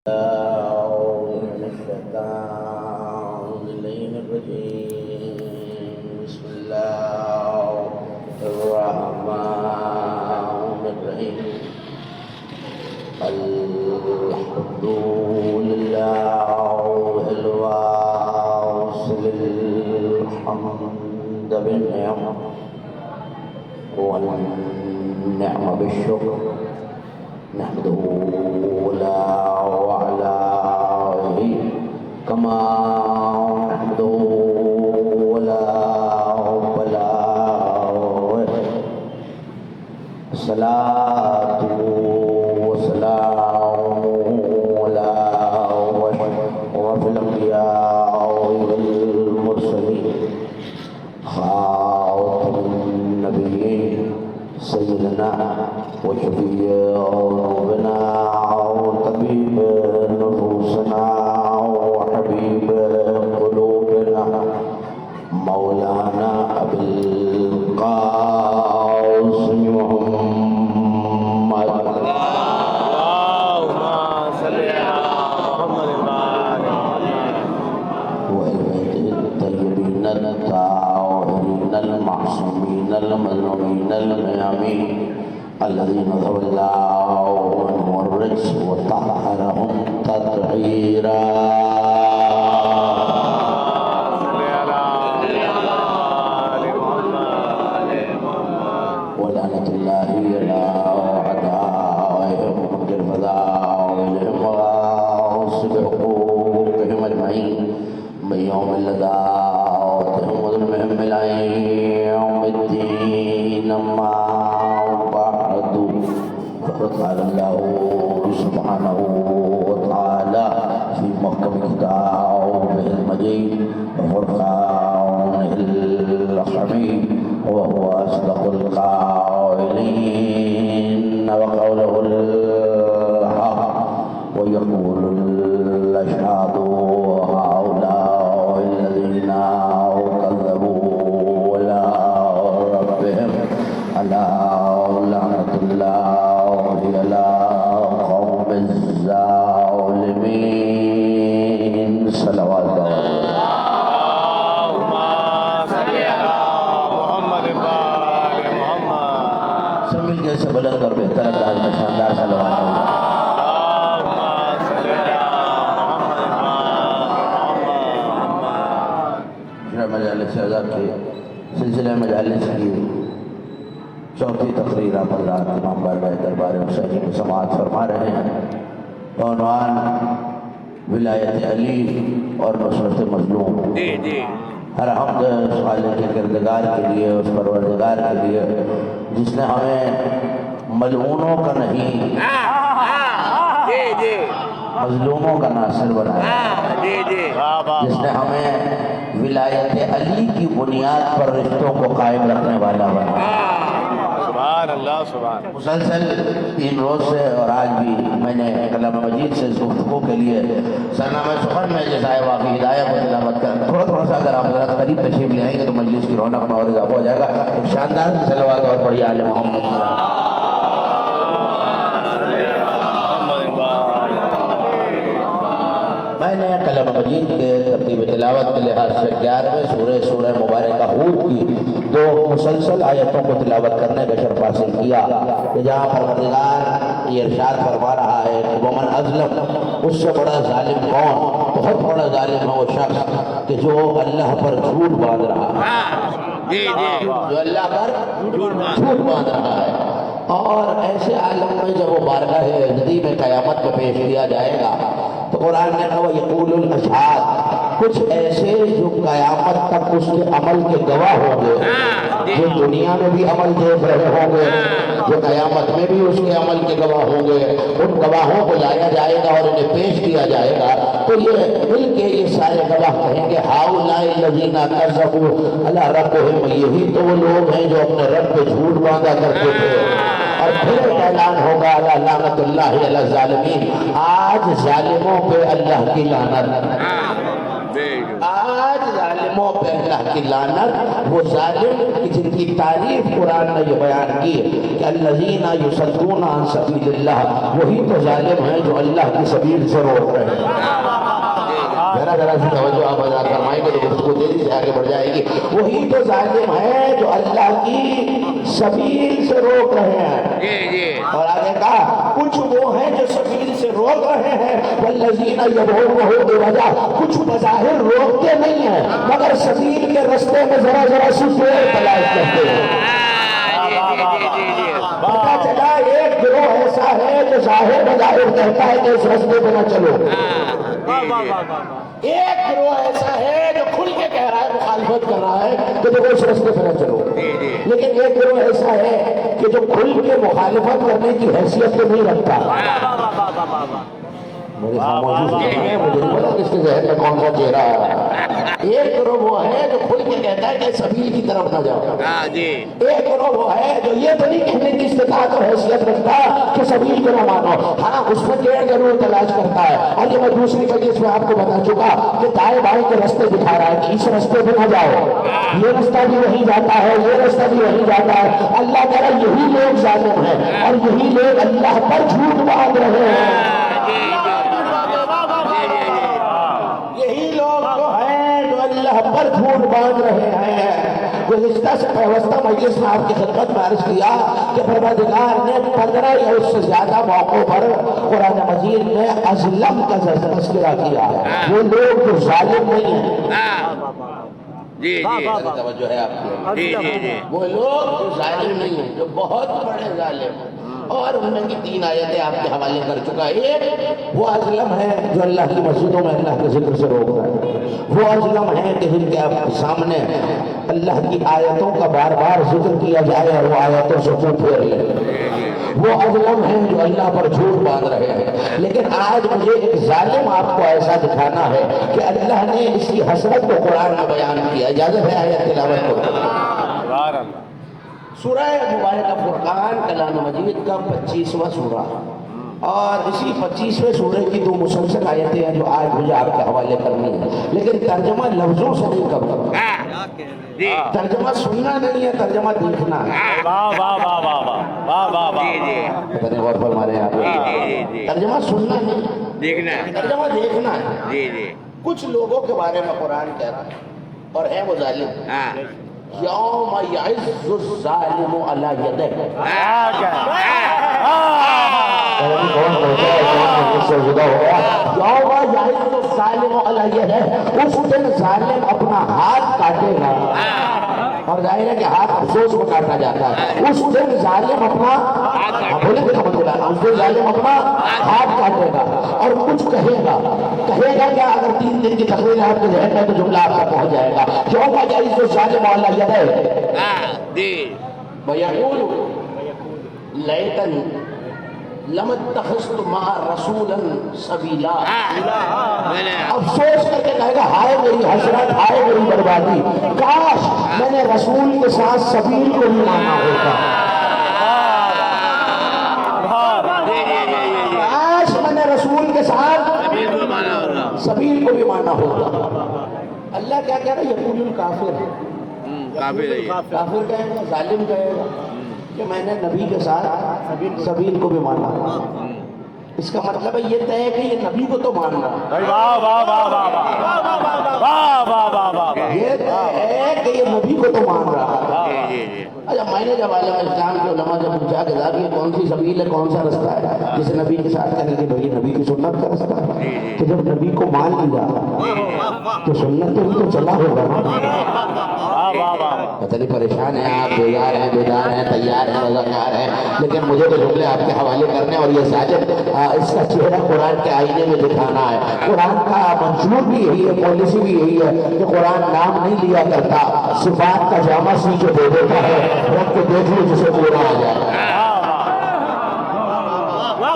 بسم الله الرحمن الرحيم الحمد لله الواصل الحمد بالنعمة والنعمة بالشكر نحمده ولا وعلاه كما نحمده ولا بلاه الصلاة والسلام على أشرف الأنبياء والمرسلين خاتم النبيين سيدنا وشفيع ذنوبنا وطبيب نفوسنا وحبيب قلوبنا مولانا أبي القاسم محمد اللهم صل على محمد وآله الطيبين الطاهرين المعصومين المظلومين الميامين الذين ذهب الله عنهم الرجس وطهرهم تطهيرا ولعنة الله على أعدائهم بالفضائل وغاصب حقوقهم أجمعين من يوم لداتهم وظلمهم إلى يوم الدين أما بعد فقد قال الله سبحانه وتعالى في محكم كتابه المجيد وفرقانه الحميد وهو أصدق القائلين وقوله الحق ويقول الأشهاد هؤلاء الذين كذبوا على ربهم ألا لعنة الله على قوم الظالمين صلوات الله سمل جیسے بلند اور بہتر انداز میں شاندار صلوات ہوگا مجالس اعزاز کے سلسلہ مجالس کی چوتھی تقریر آپ حضرات امام بارگاہ دربار حسینی میں سماعت فرما رہے ہیں عنوان ولایت علی اور نصرت مظلوم ہر حمد اس خالق کے کردگار کے لیے اس پروردگار کے لیے جس نے ہمیں ملعونوں کا نہیں مظلوموں کا ناصر بنایا جس نے ہمیں ولایت علی کی بنیاد پر رشتوں کو قائم رکھنے والا بنایا سبحان اللہ سبحان مسلسل 3 روز سے اور آج بھی میں نے کلام مجید سے گفتگو کے لیے سرنامہ سخن میں جیسا ہے واقعی ہدایہ کو تلاوت کرنا تھوڑا سا اگر آپ حضرات قریب تشریف لے آئیں گے تو مجلس کی رونق میں اور اضافہ ہو جائے گا ایک شاندار صلوات اور پڑھی آل محمد میں نے کلام مجید کے ترتیب تلاوت کے لحاظ سے 11ویں سورہ مبارکہ ہود کی 2 مسلسل آیتوں کو تلاوت کرنے کا شرف حاصل کیا کہ جہاں پروردگار یہ ارشاد فرما رہا ہے کہ ومن اظلم اس سے بڑا ظالم کون بہت بڑا ظالم ہے وہ شخص کہ جو اللہ پر جھوٹ باندھ رہا ہے جو اللہ پر جھوٹ باندھ رہا ہے اور ایسے عالم میں جب وہ بارگاہ عزتی میں قیامت کو پیش کیا جائے گا تو قرآن نے کہا یقول الاشہاد کچھ ایسے جو قیامت تک اس کے عمل کے گواہ ہوں گے جو دنیا میں بھی عمل دیکھ رہے ہوں گے جو قیامت میں بھی اس کے عمل کے گواہ ہوں گے ان گواہوں کو لایا جائے گا اور انہیں پیش کیا جائے گا تو یہ مل کے یہ سارے گواہ کہیں گے ہؤلاء الذین کذبوا علی ربہم یہی تو وہ لوگ ہیں جو اپنے رب پہ جھوٹ باندھا کرتے تھے اور پھر اعلان ہوگا لعنت اللہ علی الظالمین آج ظالموں پہ اللہ کی لعنت آج ظالموں پہ اللہ کی لعنت، وہ ظالم جن کی تعریف قرآن نے یہ بیان کی کہ الذین یصدون عن سبیل اللہ، وہی تو ظالم ہیں جو اللہ کی سبیل سے روک رہے ہیں۔ ذرا سی توجہ آپ حضرات فرمائیں گے تو گفتگو تیزی سے آگے بڑھ جائے گی۔ وہی تو ظالم ہیں جو اللہ کی سبیل سے روک رہے ہیں۔ اور آگے کہا کچھ وہ ہیں جو سبیل سے روک رہے ہیں، والذین یبغونہ بوجہ، کچھ بظاہر روکتے نہیں ہیں مگر سبیل کے رستے میں ذرا ذرا سی دیر تلاش کرتے ہیں۔ پتہ چلا ایک گروہ ایسا ہے جو ظاہر بظاہر کہتا ہے کہ اس رستے پہ نہ چلو، ایک گروہ ایسا ہے جو کھل کے کہہ رہا ہے، مخالفت کر رہا ہے کہ دیکھو اس رستے پہ نہ چلو، لیکن ایک گروہ ایسا ہے کہ جو کھل کے مخالفت کرنے کی حیثیت تو نہیں رکھتا۔ میرے خاموشی سے مجھے نہیں پتا کس کے ذہن میں کون سا چہرہ ہے۔ ایک گروہ وہ ہے جو کھل کے کہتا ہے کہ سبیل کی طرف نہ جاؤ، ایک گروہ وہ ہے جو یہ تو نہیں کہنے کی استطاعت اور حیثیت رکھتا کہ سبیل کو نہ مانو، ہاں اس میں ٹیڑھ ضرور تلاش کرتا ہے۔ اور یہ میں دوسری مجلس میں آپ کو بتا چکا کہ دائیں بائیں کے رستے دکھا رہا ہے کہ اس رستے پہ نہ جاؤ، یہ رستہ بھی وہیں جاتا ہے، یہ رستہ بھی وہیں جاتا ہے۔ اللہ تعالیٰ یہی لوگ ظالم ہیں اور یہی لوگ اللہ پر جھوٹ باندھ رہے ہیں، یہی لوگ جو ہیں جو اللہ پر جھوٹ باندھ رہے ہیں۔ گزشتہ سے پیوستہ مجلس میں آپ کی خدمت میں عرض کیا کہ پروردگار نے 15 یا اس سے زیادہ موقعوں پر قرآن مجید میں ازلم کا تذکرہ کیا ہے، وہ لوگ جو ظالم نہیں ہیں۔ توجہ ہے آپ کی، وہ لوگ جو ظالم نہیں ہیں، جو بہت بڑے ظالم ہیں، اور ان میں کی 3 آیتیں آپ کے حوالے کر چکا۔ ایک وہ ازلم ہے جو اللہ کی مسجدوں میں اللہ کے ذکر سے روک رہا ہے، وہ ازلم ہے کہ جن کے سامنے اللہ کی آیتوں کا بار بار ذکر کیا جائے اور وہ آیتوں سے منہ پھیر لے، وہ ازلم ہیں جو اللہ پر جھوٹ باندھ رہے ہیں۔ لیکن آج مجھے ایک ظالم آپ کو ایسا دکھانا ہے کہ اللہ نے اس کی حسرت کو قرآن میں بیان کیا۔ اجازت ہے آیت تلاوت کو؟ سورہ مبارکہ فرقان کلام مجید کا 25واں سورہ، اور اسی 25ویں سورہ کی 2 مسلسل آیتیں ہیں جو آج مجھے آپ کے حوالے کرنی ہے، لیکن ترجمہ لفظوں سے نہیں کرنا، ترجمہ سننا نہیں ہے، ترجمہ دیکھنا ہے۔ پتہ نہیں غور فرما رہے ہیں آپ؟ ترجمہ سننا نہیں، ترجمہ دیکھنا ہے۔ کچھ لوگوں کے بارے میں قرآن کہہ رہا ہے اور ہے وہ ظالم، یوم یعز الظالم علی یدہ، یوم یعز الظالم علی یدہ، اس دن ظالم اپنا ہاتھ کاٹے گا، اور ظاہر ہے کہ ہاتھ افسوس میں کاٹا جاتا ہے۔ اس دن ظالم اپنا اس دن ظالم اپنا ہاتھ کاٹے گا اور کچھ کہے گا کیا؟ اگر 3 دن کی تقریر آپ کے ذہن میں تو جملہ آپ کا پہنچ جائے گا، یوم یعز الظالم علی یدہ ویقول لیتنی لم اتخذت مع رسولا سبیلا، افسوس کر کے کہے گا ہائے میری حسرت، ہائے میری بربادی، کاش میں نے رسول کے ساتھ سبیل کو بھی مانا ہوتا، کاش میں نے رسول کے ساتھ سبیل کو بھی مانا ہوتا۔ اللہ کیا کہہ رہا ہے؟ یقول الکافر، کافر کہے گا، ظالم کہے گا کہ میں نے نبی کے ساتھ سبیل کو بھی مانا۔ اس کا مطلب ہے یہ طے ہے کہ یہ نبی کو تو مان رہا ہے، یہ طے ہے کہ یہ نبی کو تو مان رہا ہے۔ اچھا میں نے جب عالم اسلام کے علماء سے پوچھا کہ صاحب یہ کون سی سبیل ہے، کون سا رستہ ہے جسے نبی کے ساتھ کہنے کہ بھائی نبی کی سنت کا رستہ ہے، تو جب نبی کو مان لیا تو سنت تو ان کو چلا ہوگا نا۔ پتہ نہیں پریشان ہیں آپ، بیدار ہیں، بیدار ہیں، تیار ہیں، رضاکار ہیں، لیکن مجھے تو جملے آپ کے حوالے کرنے اور یہ ساجد اس کا چہرہ قرآن کے آئینے میں دکھانا ہے۔ قرآن کا منشور بھی یہی ہے، پالیسی بھی یہی ہے کہ قرآن نام نہیں لیا کرتا، صفات کا جامع سی کے دے دیتا ہے، رکھ کے دیکھ لو جسے پورا آ جائے۔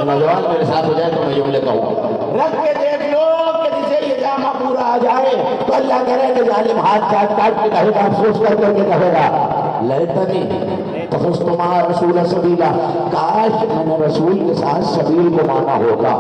نوجوان میرے ساتھ ہو جائے تو میں جملے کہوں، رکھ کے دیکھ لو کہ جسے یہ جامع پورا آ جائے تو اللہ کرے کہ ظالم ہاتھ کاٹ کاٹ کے کہے گا، افسوس کر کے کہے گا لیتنی، اتخذت مع رسول سبیلا، کاش میں نے رسول کے ساتھ سبیل کو مانا ہوتا۔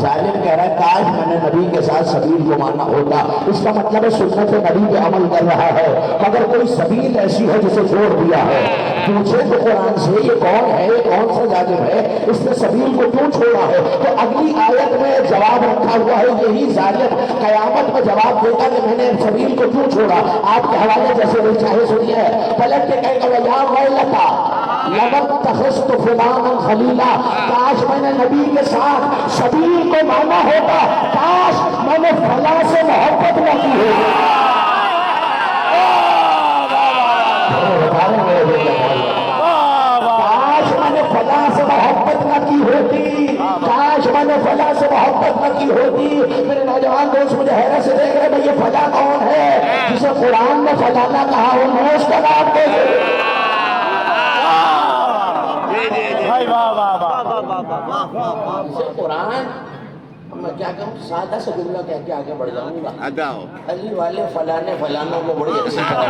ظالم کہہ رہا ہے کاش میں نے نبی کے ساتھ سبیل کو مانا ہوتا۔ اس کا مطلب ہے سنت نبی پہ عمل کر رہا ہے، مگر کوئی سبیل ایسی ہے جسے چھوڑ دیا ہے۔ پوچھے تو قرآن سے یہ کون ہے، یہ کون سا ظالم ہے، اس نے سبیل کو کیوں چھوڑا ہے؟ تو اگلی آیت میں جواب رکھا ہوا ہے، یہی ظالم قیامت میں جواب دے گا کہ میں نے سبیل کو کیوں چھوڑا۔ آپ کے حوالے جیسے بھی چاہے سنیے، پلٹ کے کہے گا وَيَا وَيْلَتَا لَقَدْ اتَّخَذْتُ فُلَانًا خَلِيلًا، کاش میں نے نبی کے ساتھ سبیل کو مانا ہوتا، کاش میں نے فلاں سے محبت نہ کی ہوتی۔ کاش میں نے فلاں سے محبت نہ کی ہوتی، کاش میں نے فلاں سے محبت نہ کی ہوتی۔ میرے نوجوان دوست مجھے حیرت سے دیکھ رہے ہیں، یہ فلاں کون ہے جسے قرآن نے فلانا کہا ہو؟ میں اس کا نام دے دوں۔ قرآن میں کیا کہوں، سادہ سے جملہ کہہ کے آگے بڑھ جاؤں گا۔ علی والے فلانے فلانوں کو بڑی اچھی طرح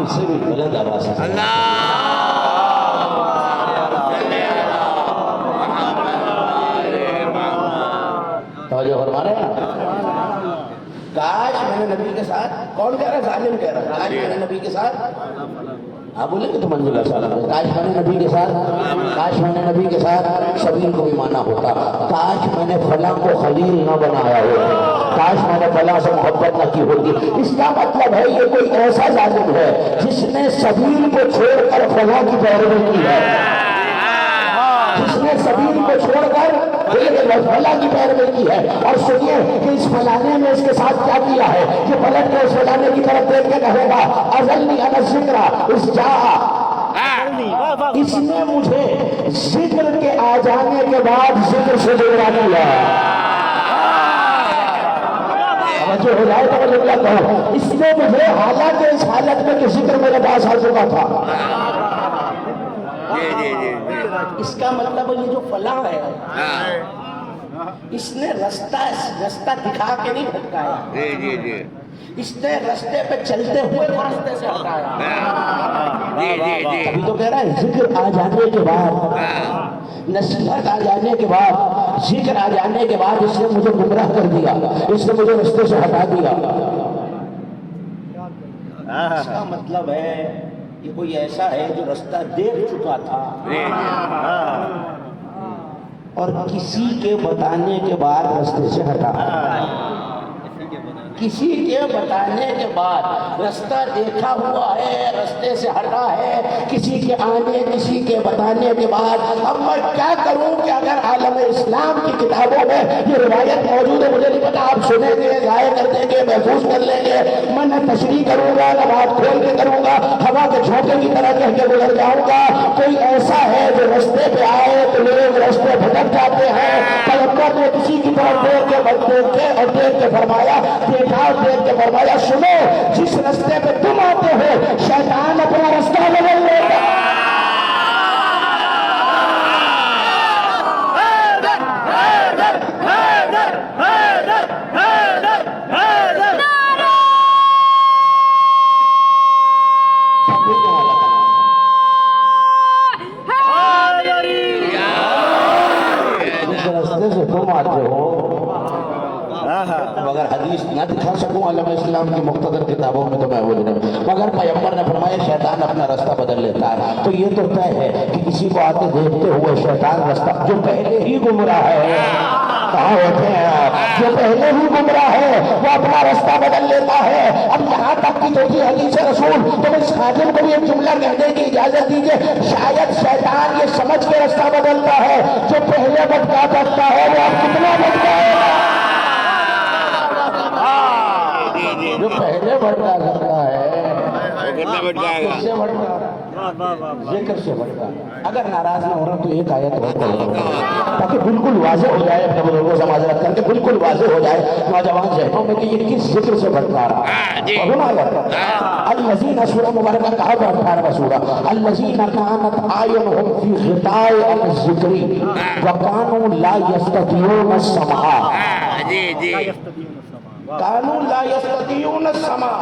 اس سے بھی غلط آواز ہے۔ توجہ فرما رہے ہیں؟ کاش میں نے نبی کے ساتھ، کون کہہ رہا ہے؟ ظالم کہہ رہا ہے کاش میں نے نبی کے ساتھ، آپ بولیں گے تو منزل السلام ہے، کاش میں نے نبی کے ساتھ، کاش میں نے نبی کے ساتھ سبیل کو بھی مانا ہوتا، کاش میں نے فلاں کو خلیل نہ بنایا ہوتا، کاش میں نے فلاں سے محبت نہ کی ہوتی۔ اس کا مطلب ہے یہ کوئی ایسا ظالم ہے جس نے سبیل کو چھوڑ کر فلاں کی پیروی کی ہے، جس نے سبیل کو چھوڑ کر فلاں کی پیروی کی ہے۔ اور سنیے کہ اس فلانے نے اس کے ساتھ کیا کیا ہے، کہ پلٹ کے اس فلانے کی طرف دیکھ کے کہے گا اذلنی عن الذکر اذ جاء، اس نے مجھے ذکر کے آ جانے کے بعد ذکر سے جوڑا کیا۔ جو ہو جائے تو جملہ کہو، اس نے مجھے حالانکہ اس حالت میں کہ ذکر میرے پاس آ چکا تھا۔ اس کا مطلب یہ جو فلاں ہے اس نے رستہ دکھا کے نہیں بھٹکایا، اس نے رستے پہ چلتے ہوئے کو رستے سے ہٹایا۔ ابھی تو کہہ رہا ہے ذکر آ جانے کے بعد، نصیحت آ جانے کے بعد، ذکر آ جانے کے بعد اس نے مجھے گمراہ کر دیا، اس نے مجھے رستے سے ہٹا دیا۔ اس کا مطلب ہے یہ کوئی ایسا ہے جو رستہ دیکھ چکا تھا اور کسی کے بتانے کے بعد رستے سے ہٹا، کسی کے بتانے کے بعد رستہ دیکھا ہوا ہے، رستے سے ہٹا ہے، کسی کے آنے کسی کے بتانے کے بعد۔ اب میں کیا کروں کہ اگر عالم اسلام کی کتابوں میں یہ روایت موجود ہے، مجھے نہیں پتا آپ سنیں گے، ضائع کر دیں گے، محفوظ کر لیں گے، میں نہ تشریح کروں گا نہ بات کھول کے کروں گا، ہوا کے جھونکے کی طرح کہہ کے گزر جاؤں گا۔ کوئی ایسا ہے جو رستے پہ آئے تو لوگ رستے بھٹک جاتے ہیں، پیغمبر نے کسی کی طرف دیکھ کے فرمایا، دیکھ کے فرمایا سنو، جس رستے پہ تم آتے ہو شیطان اپنا رستہ بدل لیتا۔ جس رستے سے تم آتے ہو، اگر حدیث نہ دکھا سکوں علم اسلام کی مختصر کتابوں میں تو میں وہ نہیں، مگر پیغمبر نے فرمایا شیطان اپنا رستہ بدل لیتا ہے۔ تو یہ تو طے ہے کہ کسی کو آتے دیکھتے ہوئے شیطان رستہ، جو پہلے ہی گمراہ ہے، کہاں ہوتے ہیں آپ، جو پہلے ہی گمراہ ہے وہ اپنا رستہ بدل لیتا ہے۔ اب یہاں تک کی جو تھی حدیث رسول، تو اس خادم کو بھی ایک جملہ کہنے کی اجازت دیجیے، شاید شیطان یہ سمجھ کے رستہ بدلتا ہے جو پہلے بھٹکا سکتا ہے وہ اب کتنا بھٹکائے گا، جو پہلے بھٹکا سکتا ہے ذکر سے بھٹکا۔ اگر ناراض نہ ہو رہا تو ایک آیت اور پڑھ لو تاکہ بالکل واضح ہو جائے، اپنے بزرگوں سے معذرت کر کے بالکل بالکل واضح ہو جائے نوجوان ذہنوں میں کہ یہ کس ذکر سے بڑھتا رہا الذین سورہ مبارکہ کہا 18واں سورہ الذین کانت اعینہم فی غطاء عن الذکر وکانوا لا یستطیعون السمع کانوا لا یستطیعون السمع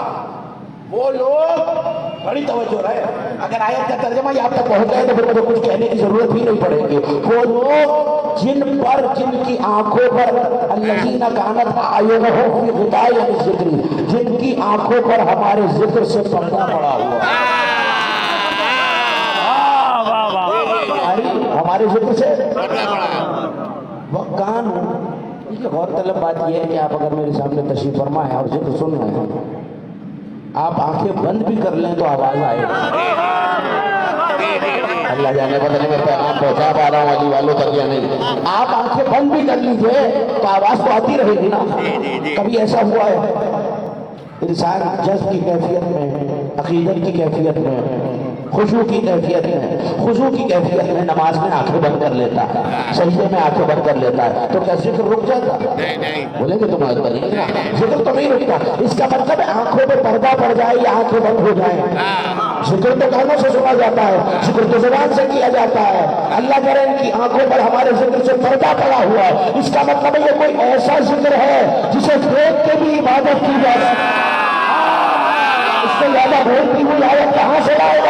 وہ لوگ بڑی توجہ رہے اگر آیت کا ترجمہ یہ آپ تک پہنچ جائے تو پھر مجھے کچھ کہنے کی ضرورت ہی نہیں پڑے گی وہ لوگ جن کی آنکھوں پر الذین کانت اعینہم فی غطاء عن الذکر جن کی آنکھوں پر ہمارے ذکر سے پردہ پڑا ہوا ہمارے ذکر سے وہ کان یہ غور طلب بات یہ ہے کہ آپ اگر میرے سامنے تشریف فرما ہے اور ذکر سن رہے ہیں آپ آنکھیں بند بھی کر لیں تو آواز آئے اللہ جانے پتہ نہیں میں پیغام پہنچا پا رہا ہوں علی والوں تک یا نہیں آپ آنکھیں بند بھی کر لیجئے تو آواز تو آتی رہے گی نا کبھی ایسا ہوا ہے انسان جذب کی کیفیت میں عقیدت کی کیفیت میں خشوع کی کیفیت میں خضوع کی کیفیت میں نماز میں آنکھیں بند کر لیتا ہے سجدے میں آنکھیں بند کر لیتا ہے تو کیا ذکر رک جاتا بولیں گے تم آج بنی ذکر تو نہیں رکتا اس کا مطلب ہے آنکھوں پہ پردہ پڑ جائے یا آنکھیں بند ہو جائیں ذکر تو کانوں سے سنا جاتا ہے ذکر تو زبان سے کیا جاتا ہے اللہ کرے ان کی آنکھوں پر ہمارے ذکر سے پردہ پڑا ہوا ہے اس کا مطلب ہے یہ کوئی ایسا ذکر ہے جسے دیکھ کے بھی عبادت کی جا سکتی اس سے زیادہ بولتی ہوئی آیت کہاں سے لائے گا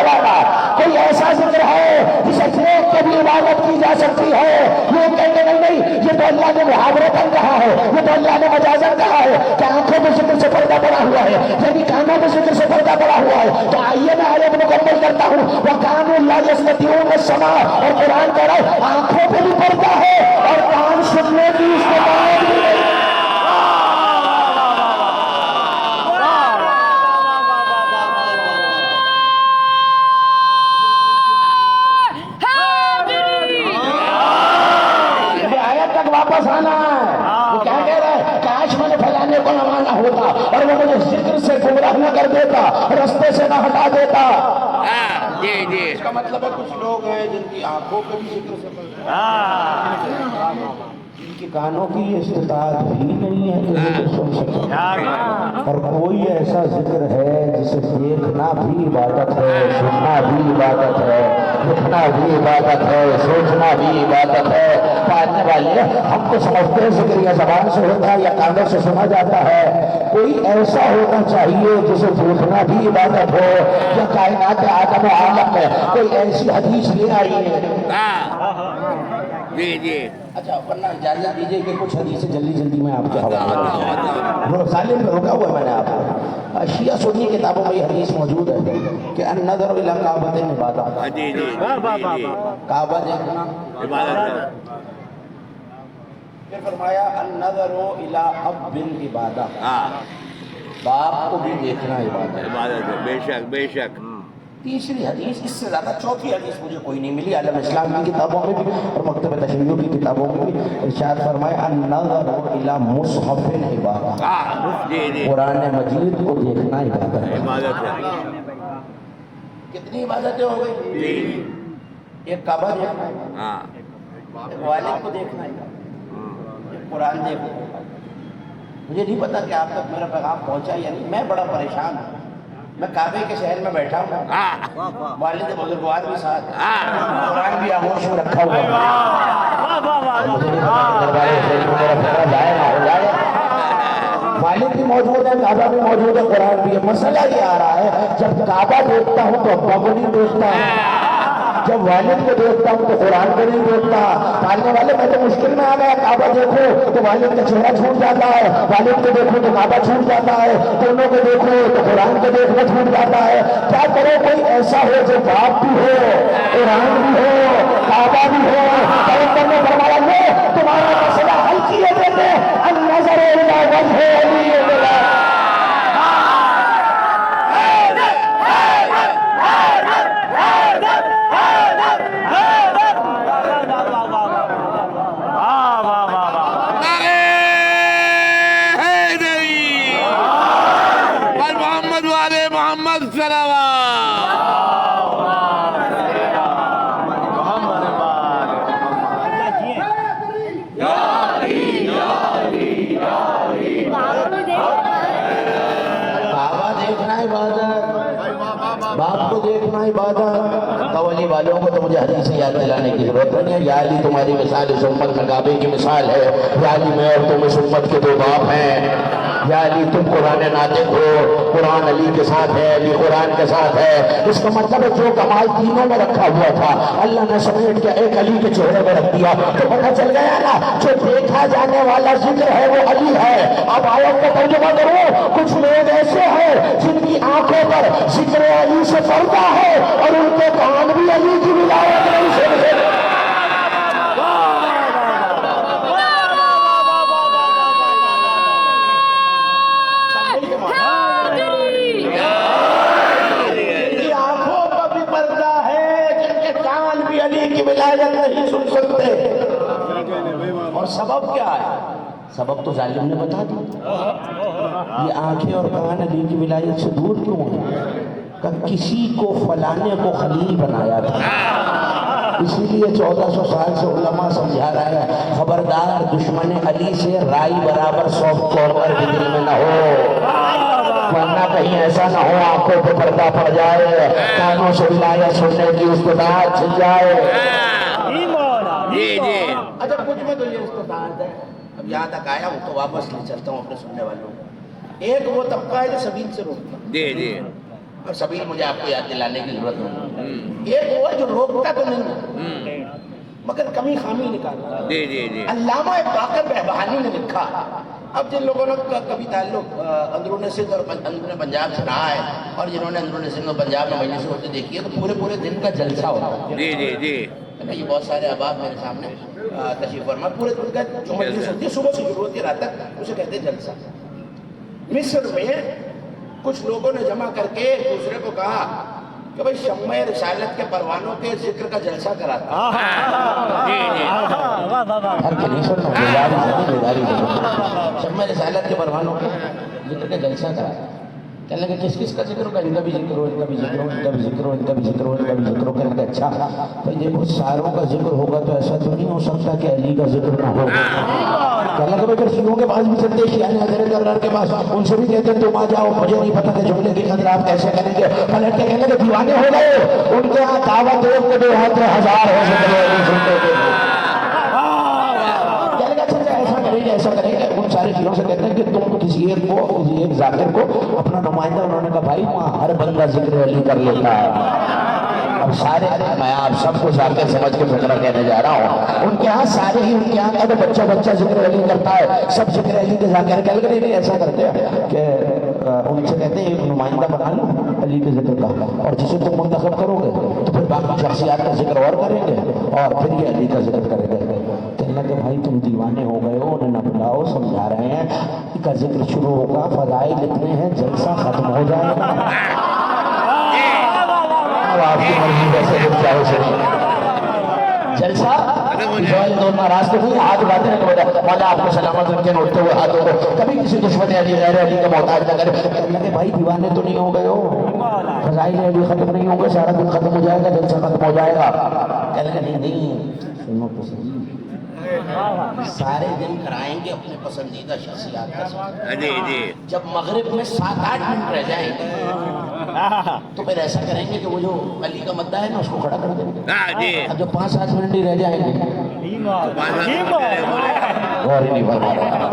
کوئی ایسا ذکر ہے جسے دیکھ کے بھی عبادت کی جا سکتی ہے یہ کہتے نہیں یہ تو اللہ نے محاورتاً کہا ہے یہ تو اللہ نے مجازاً کہا ہے کہ آنکھوں میں ذکر سے پردہ پڑا ہوا ہے یعنی کانوں میں ذکر سے پردہ پڑا ہوا ہے تو آئیے میں آیت مکمل کرتا ہوں وَكَانُوا لَا يَسْتَطِيعُونَ السَّمْعَ اور قرآن کہہ رہا ہے آنکھوں پہ بھی پردہ ہے اور کان سننے کی استطاعت بھی نہیں واپس آنا ہے وہ کیا کہہ رہا ہے کاش میں نے پھیلانے کو نہ مانا ہوتا اور وہ مجھے ذکر سے گمراہ نہ کر دیتا رستے سے نہ ہٹا دیتا اس کا مطلب ہے کچھ لوگ ہیں جن کی آنکھوں پہ بھی ذکر سے جن کی کانوں کی استطاعت بھی نہیں ہے کہ ذکر سن سکے اور کوئی ایسا ذکر ہے جسے دیکھنا بھی عبادت ہے سننا بھی عبادت ہے لکھنا بھی عبادت ہے سوچنا بھی عبادت ہے پڑھنے والے ہم کو سمجھتے ہیں ذکر یا زبان سے ہوتا ہے یا کانوں سے سنا جاتا ہے کوئی ایسا ہونا چاہیے جسے دیکھنا بھی عبادت ہو یا کائنات آدم و عالم میں کوئی ایسی حدیث لے آئی ہے اچھا ورنہ اجازت دیجئے کہ کچھ حدیثیں جلدی میں آپ کے حوالے ظالم میں روکا ہوا میں نے آپ کو شیعہ سنی کتابوں میں یہ حدیث موجود ہے کہ النظر الی کعبۃ عبادۃ کعبہ دیکھنا عبادت ہے پھر فرمایا النظر الی اب عبادۃ باپ کو بھی دیکھنا عبادت ہے بے شک تیسری حدیث اس سے زیادہ چوتھی حدیث مجھے کوئی نہیں ملی عالم اسلام کی کتابوں میں بھی اور مکتب تشریح کی کتابوں میں بھی ارشاد فرمایا النظر الی مصحف عبادۃ قرآن مجید کو دیکھنا عبادت ہے کتنی عبادتیں ہو گئی ایک کعبہ دیکھنا ایک والد کو دیکھنا ایک قرآن دیکھنا مجھے نہیں پتا کہ آپ تک میرا پیغام پہنچا یا نہیں میں بڑا پریشان ہوں میں کعبے کے شہر میں بیٹھا ہوں والد بزرگوار بھی ساتھ قرآن بھی آغوش میں رکھا ہوا والد بھی موجود ہے کعبہ بھی موجود ہے قرآن بھی ہے مسئلہ یہ آ رہا ہے جب کعبہ دیکھتا ہوں تو ابا کو نہیں دیکھتا جب والد کو دیکھتا ہوں تو قرآن کو نہیں دیکھتا پالنے والے میں تو مشکل میں آ گیا کعبہ دیکھو تو والد کا چہرہ چھوٹ جاتا ہے والد کو دیکھو تو کعبہ چھوٹ جاتا ہے دونوں کو دیکھو تو قرآن کو دیکھنا چھوٹ جاتا ہے کیا کرو کوئی ایسا ہو جو باپ بھی ہو قرآن بھی ہو کعبہ بھی ہو پیغمبر نے فرمایا لو تمہارا مسئلہ حل کیے دیتے النظر الی وجہ علی صلوات دیکھنا عبادت. قولی والوں کو تو مجھے حدیث یاد دلانے کی ضرورت نہیں ہے. یا علی تمہاری مثال اس امت میں کعبے کی مثال ہے. یا علی میں اور تم اس امت کے دو باپ ہیں. یا علی تم قرآن ناطق ہو, قرآن علی کے ساتھ ہے, علی قرآن کے ساتھ ہے. اس کا مطلب ہے جو کمال تینوں میں رکھا ہوا تھا اللہ نے سمیٹ کے ایک علی کے چہرے میں رکھ دیا, تو پتہ چل گیا نا جو دیکھا جانے والا ذکر ہے وہ علی ہے. اب آیت کا ترجمہ کرو. کچھ لوگ ایسے ہیں جن کی آنکھوں پر ذکر علی سے پردہ ہے اور ان کے کان بھی علی کی ولایت نہیں سنتے. نہیں سن سکتے. اور سبب کیا ہے؟ سبب تو ظالم نے بتا دیا. یہ آنکھیں اور کان علی کی ولایت سے دور کیوں ہیں؟ کہ کسی کو فلانے کو خلیل بنایا تھا. اسی لیے 1400 سال سے علماء سمجھا رہے ہیں خبردار دشمن علی سے رائی برابر سافٹ کارنر بھی دل میں نہ ہو, ورنہ کہیں ایسا نہ ہو آنکھوں پہ پردہ پڑ جائے, کانوں سے ولایت سننے کی استطاعت چھن جائے. اچھا کچھ میں تو یہ استطاعت ہے. اب یہاں تک آیا ہوں تو واپس لے چلتا ہوں اپنے سننے والوں کو. ایک وہ طبقہ ہے جو سبیل سے روکتا, اور سبیل مجھے آپ کو یاد دلانے کی ضرورت نہیں. ایک وہ جو روکتا تو نہیں مگر کمی خامی نکالتا. علامہ باقر بہبہانی نے لکھا, اب جن لوگوں نے کبھی تعلق اندرون سندھ اور اندرون پنجاب سے رہا ہے اور جنہوں نے اندرون سندھ اور پنجاب میں مجلس ہوتے دیکھی ہے تو پورے دن کا جلسہ ہوتا ہے. یہ بہت سارے احباب میرے سامنے تشریف فرما. پورے دن کا جو مجلس ہوتی ہے صبح سے شروع ہوتی ہے رات تک, اسے کہتے ہیں جلسہ. مصر میں کچھ لوگوں نے جمع کر کے دوسرے کو کہا کہ بھئی شمع رسالت کے پروانوں کے ذکر کا جلسہ کراتا. شمع رسالت کے پروانوں کے ذکر کا جلسہ کراتا. کہنے لگے کس کس کا ذکر ہوگا؟ ان کا بھی ذکر ہو, ان کا بھی ذکر ہو, ان کا بھی ذکر ہو, ان کا بھی ذکر ہو, ان کا بھی ذکر ہو. کہنے لگے اچھا بھائی دیکھو ساروں کا ذکر ہوگا تو ایسا تو نہیں ہو سکتا کہ علی کا ذکر نہ ہو. کہنے لگے بھائی شیعوں کے پاس بھی چلتے, شیعہ حضرت دربار کے پاس, ان سے بھی کہتے تم آ جاؤ, مجھے نہیں پتا کہ جملے کی قدر آپ کیسے کریں گے. پلٹ کے کہنے لگے دیوانے ہو گئے, ان کے یہاں دعوت ایک کے 2000 ہو سکتے ہیں. ایسا کریں گے. ان سارے چیزوں سے کہتے ہیں کہ تم کسی ایک ذاکر کو اپنا نمائندہ. انہوں نے کہا بھائی وہاں ہر بندہ ذکر علی کر لیتا ہے. اب سارے میں آپ سب کو ذاکر سمجھ کے فکرہ کہنے جا رہا ہوں. ان کے ہاں سارے ہی ان کے ہاں کا بچہ ذکر علی کرتا ہے, سب ذکر علی کے ذاکر کہہ لگے. نہیں ایسا کرتے ہیں کہ ان سے کہتے ہیں ایک نمائندہ بنا لو علی کے ذکر کا, اور جسے تم منتخب کرو گے تو پھر باقی شخصیات کا ذکر اور کریں گے اور پھر یہ علی کا ذکر کریں گے. کہ بھائی تم دیوانے ہو گئے ہو, انہیں نہ بلاؤ, سمجھا رہے ہیں کا ذکر شروع ہوگا, فضائل اتنے ہیں جلسہ ختم ہو جائے گا. آپ کی مرضی ویسے جب چاہو سنیں جلسہ دو ناراض تو نہیں. ہاتھ اٹھاتے ہیں کہ مولا آپ کو سلامت رکھے, اٹھتے ہوئے ہاتھوں کو کبھی کسی دشمن علی غیر علی کا محتاج نہ کرے. کہنے لگے بھائی دیوانے تو نہیں ہو گئے ہو, فضائل علی ختم نہیں ہوں گے, سارا دن ختم ہو جائے گا, جلسہ ختم ہو جائے گا. کہنے لگے نہیں سنو تو صحیح, سارے دن کرائیں گے اپنے پسندیدہ شخصیات کا ساتھ. جب مغرب میں 7-8 منٹ رہ جائیں گے تو پھر ایسا کریں گے کہ وہ جو علی کا مدعا ہے نا اس کو کھڑا کر دیں گے. اب جب 5-7 منٹ ہی رہ جائیں گے غور ہی نہیں فرما رہا.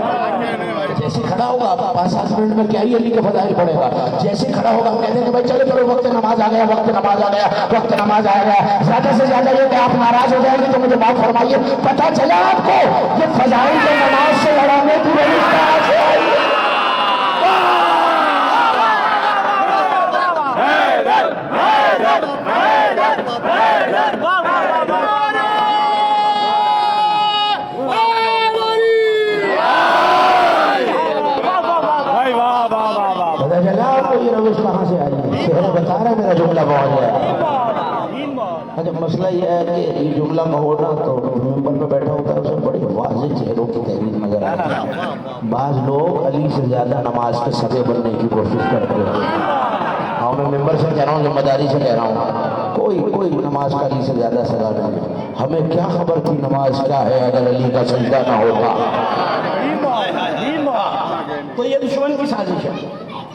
جیسے کھڑا ہوگا 5-7 منٹ میں کیا ہی علی کا فضائل پڑے گا. جیسے کھڑا ہوگا ہم کہتے ہیں کہ بھائی چلو چلو وقت نماز آ گیا, وقت نماز آ گیا, وقت نماز آ گیا. زیادہ سے زیادہ یہ کہ آپ ناراض ہو جائیں گے تو مجھے معاف فرمائیے. پتہ چلا آپ کو یہ فضائل کے نماز سے لڑانے کی وجہ سے آئی ہے. پتہ چلا آپ کو یہ روش کہاں سے آئی ہے. شہر بتا رہا ہے میرا جملہ بہت ہے. اچھا مسئلہ یہ ہے کہ یہ جملہ میں ہونا تو ممبر پہ بیٹھا ہوتا ہے اسے بڑی واضح چہروں کی تحریر نظر آتی ہے. بعض لوگ علی سے زیادہ نماز کے سگے بننے کی کوشش کرتے ہیں. ہاں میں ممبر سے کہہ رہا ہوں, ذمہ داری سے کہہ رہا ہوں, کوئی نماز کا علی سے زیادہ سگا نہیں. ہمیں کیا خبر تھی نماز کیا ہے اگر علی کا سجدہ نہ ہوتا. تو یہ دشمن کی سازش ہے.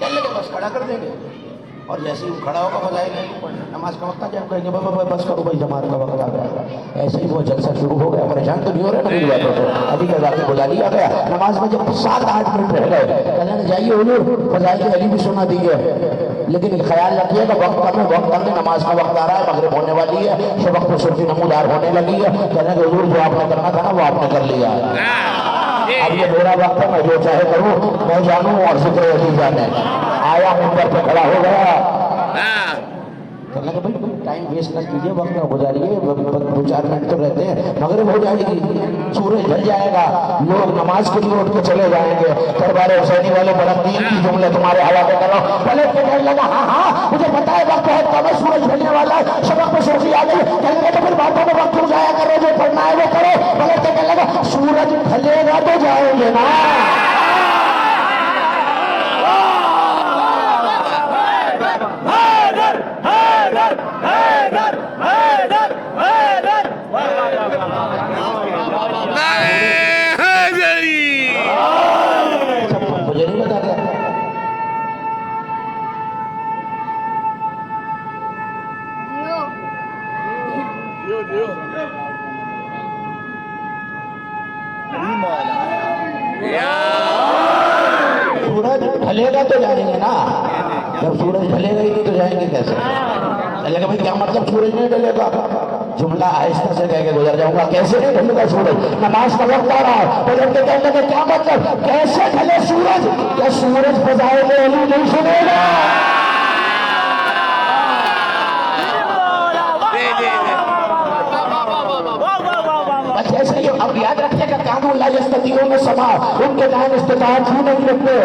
کہنے لگے بس کھڑا کر دیں گے اور جیسے ہی وہ کھڑا ہوگا فضائل نماز کا وقت آ جائے کہیں گے بس کرو بھائی جماعت کا وقت آ گیا. ایسے ہی وہ جلسہ شروع ہو گیا. پریشان تو نہیں ہو رہے نا میری باتوں سے؟ ابھی کا ذاتی بلا لیا گیا. نماز میں جب 7-8 منٹ رہ گئے کہنے لگے جائیے حضور فضائل علی بھی سنا دیجیے لیکن خیال رکھیے گا وقت کم ہے نماز کا وقت آ رہا ہے مغرب ہونے والی ہے شفق میں سرخی نمودار ہونے لگی ہے. کہنے لگے حضور جو آپ نے کرنا تھا نا وہ آپ نے کر لیا. اب یہ میرا وقت ہے میں جو چاہے کروں میں جانوں اور ذکر علی جانے. آیا منبر پہ کھڑا ہو گیا. کہنے لگے بھائی ٹائم ویسٹ نہ کیجیے وقت نہ گزاریے 2-4 منٹ تو رہتے ہیں مغرب ہو جائے گی سورج ڈھل جائے گا لوگ نماز کے لیے اٹھ کے چلے جائیں گے. دربار حسینی والے بڑا 3 جملے تمہارے حوالے کر رہا ہوں. پہلے کہنے لگا ہاں مجھے پتا ہے وقت بہت کم ہے سورج ڈھلنے والا ہے شفق میں سرخی آ گئی. کہنے لگے تو پھر باتوں میں وقت ضائع کرو جو پڑھنا ہے وہ کرو. پہلے کہنے لگا سورج ڈھلے گا تو جائیں گے نا. مجھے نہیں بتا دیا سورج ڈھلے گا تو جائیں گے نا. جب سورج ڈھلے گا ہی نہیں تو جائیں گے کیسے؟ کہ بھائی کیا مطلب سورج نہیں ڈھلے گا؟ جملہ آہستہ سے کہہ کے گزر جاؤں گا. کیسے نہیں ڈھلے گا سورج؟ نماز کا وقت آ رہا ہے. پہلے کہنے لگے کیا مطلب کیسے ڈھلے سورج؟ کیا سورج فضائل علی نہیں سنے گا؟ جیسے اب یاد رکھیے کہ قانون لا یستطیعون سما ان کے دائیں استطاعت ہی نہیں رکھتے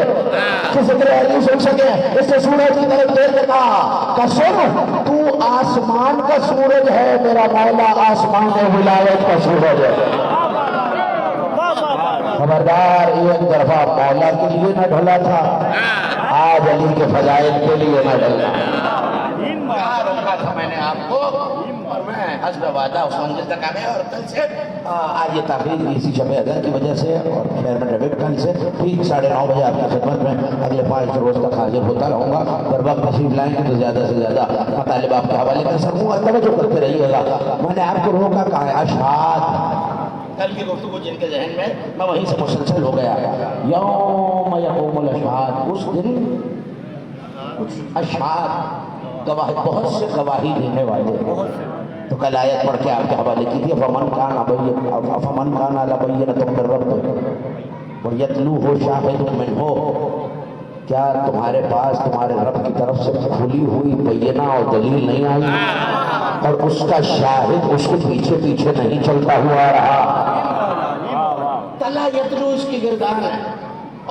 کہ ذکر علی سن سکے. اس سے سورج کی طرف دیکھ کے کہا کہ سن تو آسمان کا سورج ہے میرا مولا آسمان ولایت کا سورج ہے. خبردار ایک طرفہ مولا کے لیے نہ ڈھلا تھا آج علی کے فضائل کے لیے نہ ڈھلا. روکا تھا میں نے آپ کو اور میں حسب وعدہ اس منزل تک آ گیا. اور کل سے آج یہ تاخیر اسی شب اذان کی وجہ سے اور خیر میں ڈبے کل سے ٹھیک 9:30 بجے آپ کی خدمت میں اگلے 5 روز تک حاضر ہوتا رہوں گا. پر وقت تشریف لائیں گے تو زیادہ سے زیادہ مطالب آپ کے حوالے کر سکوں گا. توجہ کرتے رہیے گا. میں نے آپ کو روکا کہا ہے اشہاد کل کی گفتگو جن کے ذہن میں وہیں سے مسلسل ہو گیا. یوم یقوم الاشہاد اس دن کچھ اشہاد گواہ بہت سے گواہی دینے والے. تو کل آیت پڑھ کے آپ کے حوالے کی تھی فمن کان علی بینۃ من ربہ ویتلوہ شاہد منہ. کیا تمہارے پاس تمہارے رب کی طرف سے کھلی ہوئی بینہ اور دلیل نہیں آئی اور اس کا شاہد اس کے پیچھے پیچھے نہیں چلتا ہوا رہا؟ تلا یتلو اس کی گردان ہے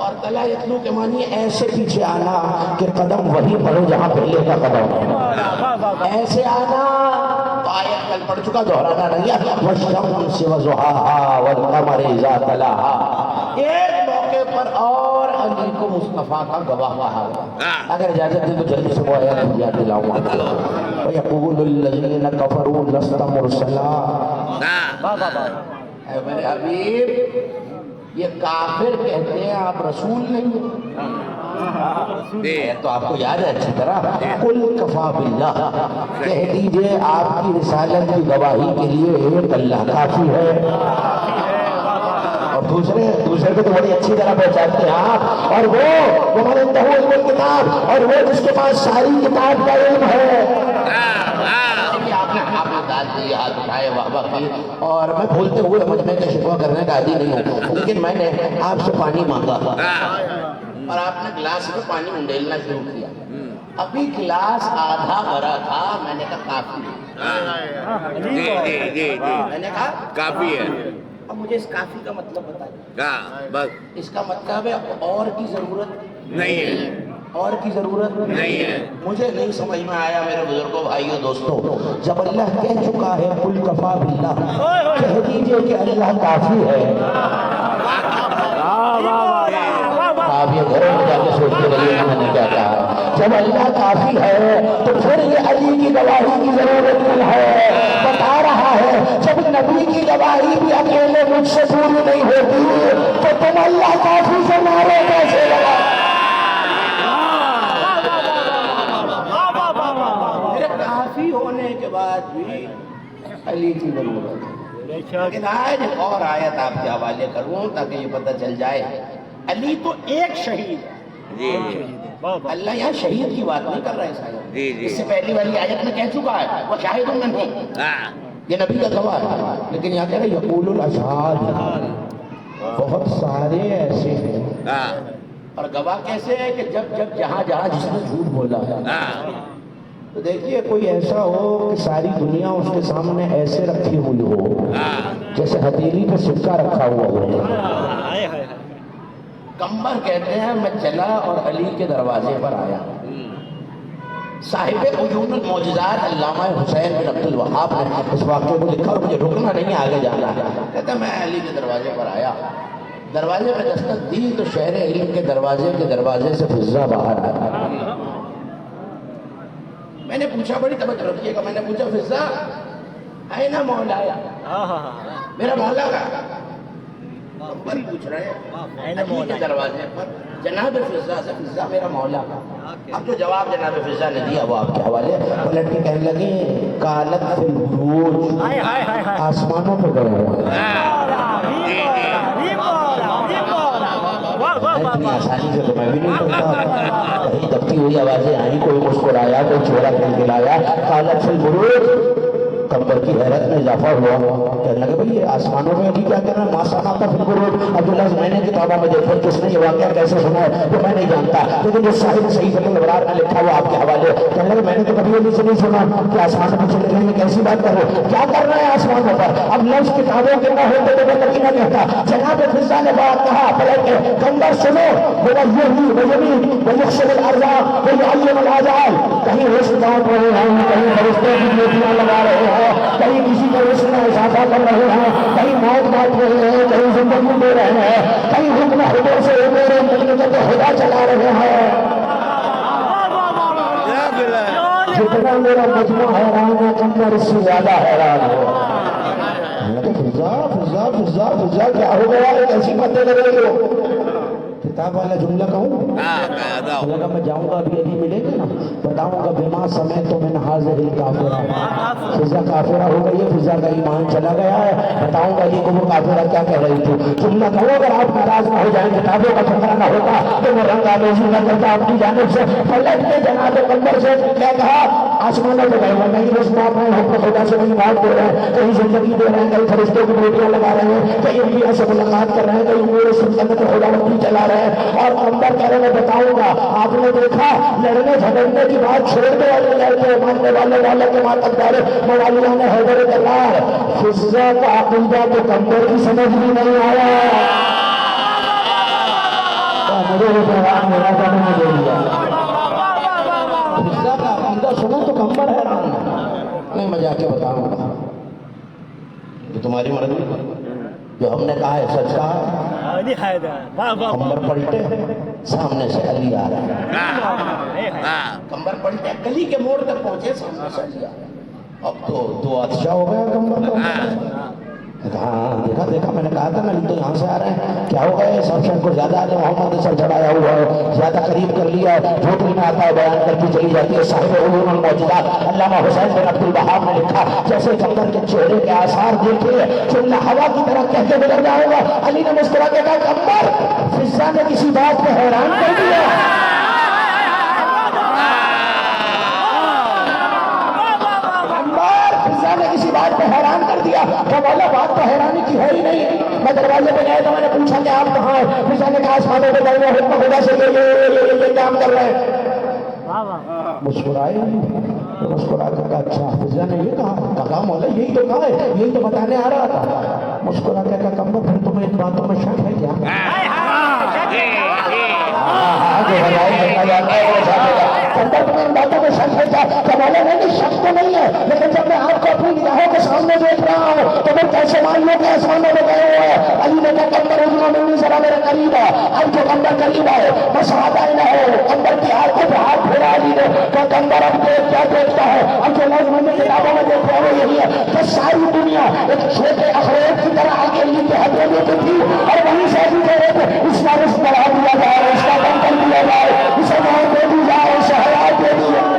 اور تلا یتلو کے معنی ایسے پیچھے آنا کہ قدم وہی پڑھو جہاں پہلے کا قدم. ایسے آنا تو آیت کل پڑھ چکا دہرانا نہیں ہے. والشمس وضحاها والقمر اذا تلاها. ایک موقع پر اور علی کو مصطفیٰ کا گواہ کہا. اگر اجازت دیں تو جلدی سے وہ آیت یاد دلاؤں گا. وَيَقُولُ الَّذِينَ كَفَرُوا لَسْتَ مُرْسَلًا. اے میرے حبیب یہ کافر کہتے ہیں آپ رسول نہیں ہیں. تو آپ کو یاد ہے اچھی طرح قُلْ كَفَى بِاللَّهِ کہہ دیجئے آپ کی رسالت کی گواہی کے لیے ایک اللہ کافی ہے. اور دوسرے کو تو بڑی اچھی طرح پہچانتے ہیں آپ. اور وہ وَمَنْ عِنْدَهُ عِلْمُ الْكِتَابِ اور وہ جس کے پاس ساری کتاب کا علم ہے. آپ نے داد دی ہاتھ اٹھائے واہ کی اور میں بھولتے ہوئے مجمع کا شکوہ کرنے کا عادی نہیں ہوں لیکن میں نے آپ سے پانی مانگا اور آپ نے گلاس میں پانی انڈیلنا شروع کیا. ابھی گلاس آدھا بھرا تھا میں نے کہا کافی ہے. میں نے کہا کافی ہے. اب مجھے اس کافی کا مطلب بتائیے. بس اس کا مطلب ہے اور کی ضرورت نہیں ہے. اور کی ضرورت نہیں ہے. مجھے نہیں سمجھ میں آیا میرے بزرگوں بھائیوں دوستوں. جب اللہ کہہ چکا ہے قُلْ كَفَى بِاللَّهِ کہہ دیجئے کہ اللہ کافی ہے. آپ یہ گھروں میں جا کے سوچتے رہیے میں نے کیا کہا. جب اللہ کافی ہے تو پھر یہ علی کی گواہی کی ضرورت نہیں ہے. بتا رہا ہے جب نبی کی گواہی بھی اکیلے مجھ سے پوری نہیں ہوتی تو تم اللہ کافی سے نعرے کیسے لگا. آج بھی علی کی ضرورت ہے. لیکن آج ایک اور آیت آپ کے حوالے کروں تاکہ یہ پتہ چل جائے علی تو ایک شہید ہے. اللہ یہاں شہید کی بات نہیں کر رہا ہے اس آیت میں. اس سے پہلی والی آیت میں کہہ چکا ہے وہ شاہد نہیں، یہ نبی کا گواہ ہے. لیکن یہاں کہہ رہے یقول الاشہاد، بہت سارے ایسے ہیں. اور گواہ کیسے ہے کہ جب جہاں جس نے جھوٹ بولا ہے تو دیکھیے کوئی ایسا ہو کہ ساری دنیا اس کے سامنے ایسے رکھی ہوئی ہو جیسے ہتھیلی پہ سکہ رکھا ہوا ہو. کمبر کہتے ہیں میں چلا اور علی کے دروازے پر آیا. صاحب عیون المعجزات علامہ حسین بن عبد الوہاب نے اس واقعے کو لکھا اور مجھے رکنا نہیں، آگے جانا ہے. کہتا ہے میں علی کے دروازے پر آیا، دروازے میں دستک دی تو شہر علم کے دروازے سے فضا باہر آیا. میں نے پوچھا، بڑی توجہ رکھیے گا، میں نے پوچھا فضا اینا مولایا، میرا مولا کا کمبر پوچھ رہے ہیں علی کے دروازے پر جناب فضا سے، فضا میرا مولا کا. اب جو جواب جناب فضا نے دیا وہ آپ کے حوالے. پلٹ کے کہنے لگے کالت فی البروج، آسمانوں پہ گئے ہوئے. اتنی آسانی سے تو میں بھی نہیں کرتا. کہیں دبتی ہوئی آوازیں آئیں، کوئی مسکرایا، کوئی چہرہ کھلکھلایا. کالت فی البروج، کمبر کی حیرت میں اضافہ ہوا. کہنے لگے بھئی یہ آسمانوں میں ابھی کیا کہنا ہے؟ ماسانہ کا فی البروج. عبداللہ میں نے کتابہ میں دیکھا کس نے یہ واقعہ کیسے سنا ہے وہ میں نہیں جانتا، لیکن جو صاحب صحیح الابرار نے لکھا وہ آپ کے حوالے. کہنے لگے میں نے تو کبھی علی سے نہیں سنا کہ آسمانوں میں چلے گئے، کیسی بات کر رہے ہو، کیا کر رہے ہیں آسمانوں پر؟ اب لفظ کتابوں کے نہ ہوتے تو میں کبھی نہ کہتا. جناب فضا نے بات کہا پلٹ کے کمبر سنو، وہ یہی وہ یمین وہ یخشب الارزاق وہ یعلم العجائب. کہیں رشت ڈانٹ رہے ہیں، کہیں فرشتوں کی ڈیوٹیاں لگا رہے ہیں، کہیں کسی کا رشت میں اضافہ کر رہے ہیں، کہیں موت بانٹ رہے ہیں، کہیں زندگی دے رہے ہیں، کہیں حکم حکم سے میرے مملکت خدا چلا رہے ہیں. جتنا میرا مجموع حیران ہے کمبر اس سے زیادہ حیران ہو. فضا کیا ہو گیا؟ ایک ایسی باتیں کر رہے ہو. کتاب والا جملہ کہوں؟ لگا میں جاؤں گا ابھی علی ملیں گے نا، بتاؤں گا بما سمیت من حاضر الکافرہ. فضا کافرہ ہو گئی ہے، فضا کا ایمان چلا گیا ہے. بتاؤں گا علی کو وہ کافرہ کیا کہہ رہی تھی. جملہ کہوں اگر آپ ناراض نہ ہو جائیں، کتابوں کا خطرہ نہ ہوتا تو میں رنگ آمیزی نہ کرتا اپنی جانب سے. پلٹ کے جناب کمبر سے کیا کہا؟ آسمانوں پہ گئے ہوئے، نہیں رسما میں حکم خدا سے نہیں بات دے رہے ہیں، کہیں زندگی دے رہے ہیں، کہیں فرشتوں کی ڈیوٹیاں لگا رہے ہیں، کہیں انبیاء سے ملاقات کر رہے ہیں، کہیں امور سلطنت خداوندی چلا رہے ہیں. اور کمبر کہہ رہے میں بتاؤں گا. آپ نے دیکھا لڑنے جھگڑنے کی بات چھوڑ دے والے لڑتے ماننے والے کے ماتم دارے موالیہ نے حیدر کرار. فضا کا عقیدہ تو کمبر کی سمجھ بھی نہیں آیا. مجھے وہ پیغام میرا جانے میں دے دیا. فضا کا عقیدہ سنو تو کمبر حیران نہیں. میں جا کے بتاؤں گا کہ تمہاری مرضی جو ہم نے کہا ہے سچ کہا ہے. کمبر پلٹے، سامنے سے علی آ رہا ہے. کمبر پلٹے گلی کے موڑ تک پہنچے، سامنے سے علی آ رہا ہے. اب تو دو عطشہ ہو گیا کمبر کو. ہاں دیکھا میں نے کہا تھا علی تو یہاں سے آ رہے ہیں، کیا ہو گئے؟ سب شہر کو زیادہ آنے محمد نے سر چڑھایا ہوا ہے، زیادہ قریب کر لیا ہے، جھوٹ میں آتا ہے بیان کرتی چلی جاتی ہے. صاحب علوم المعجزات علامہ حسین بن عبد الوہاب نے لکھا جیسے کمبر کے چہرے کے آثار دیکھے چلنا ہوا کی طرح کہتے گزر جاؤں گا. علی نے مسکرا کے کہا کمبر فضا نے کسی بات پہ حیران کر دیا. نے کسی بات پہ حیران کر دیا. تو مولا بات تو حیرانی کی ہے ہی نہیں. میں دروازے پہ گیا تو میں نے پوچھا کہ آپ کہاں ہیں؟ فضا نے کہا آسمانوں پہ گئے ہیں، حکم خدا سے یہ کام کر رہے ہیں. مسکرائے مسکرا کر کہا اچھا فضا نے یہ کہا مولا یہی تو کہا ہے، یہی تو بتانے آ رہا تھا. مسکرا کے کہا کمبر پھر تمہیں ان باتوں میں شک ہے کیا؟ جو ہمارے کرنا جاتا ہے وہ شک ہے. کمبر تمہیں ان باتوں میں شک ہے کیا؟ کہ مولا نہیں شک تو نہیں ہے، لیکن جب میں آپ کو اپنی نگاہوں کے سامنے دیکھ رہا ہوں تو میں کیسے مان لوں کہ آسمانوں میں گئے ہوئے ہیں؟ علی نے کہا کمبر اجنا منی ذرا میرے قریب ہے. اب جو کمبر قریب ہے بس آتا ہی نہ ہو. کمبر کی آنکھوں پہ ہاتھ پھیرا علی نے کہ کمبر اب دیکھ کیا دیکھتا ہے؟ اب جو لفظ میں نے کتابوں میں دیکھ رہا ہوں یہی ہے کہ ساری دنیا ایک چھوٹے اخروٹ کی طرح آگے علی کے ہاتھوں میں تھی اور وہیں سے علی کہہ رہے تھے اس کا رزق بڑھا دیا جائے، اس کا کم کر دیا جائے، اسے موت دے دی جائے، اسے حیات دے دی جائے.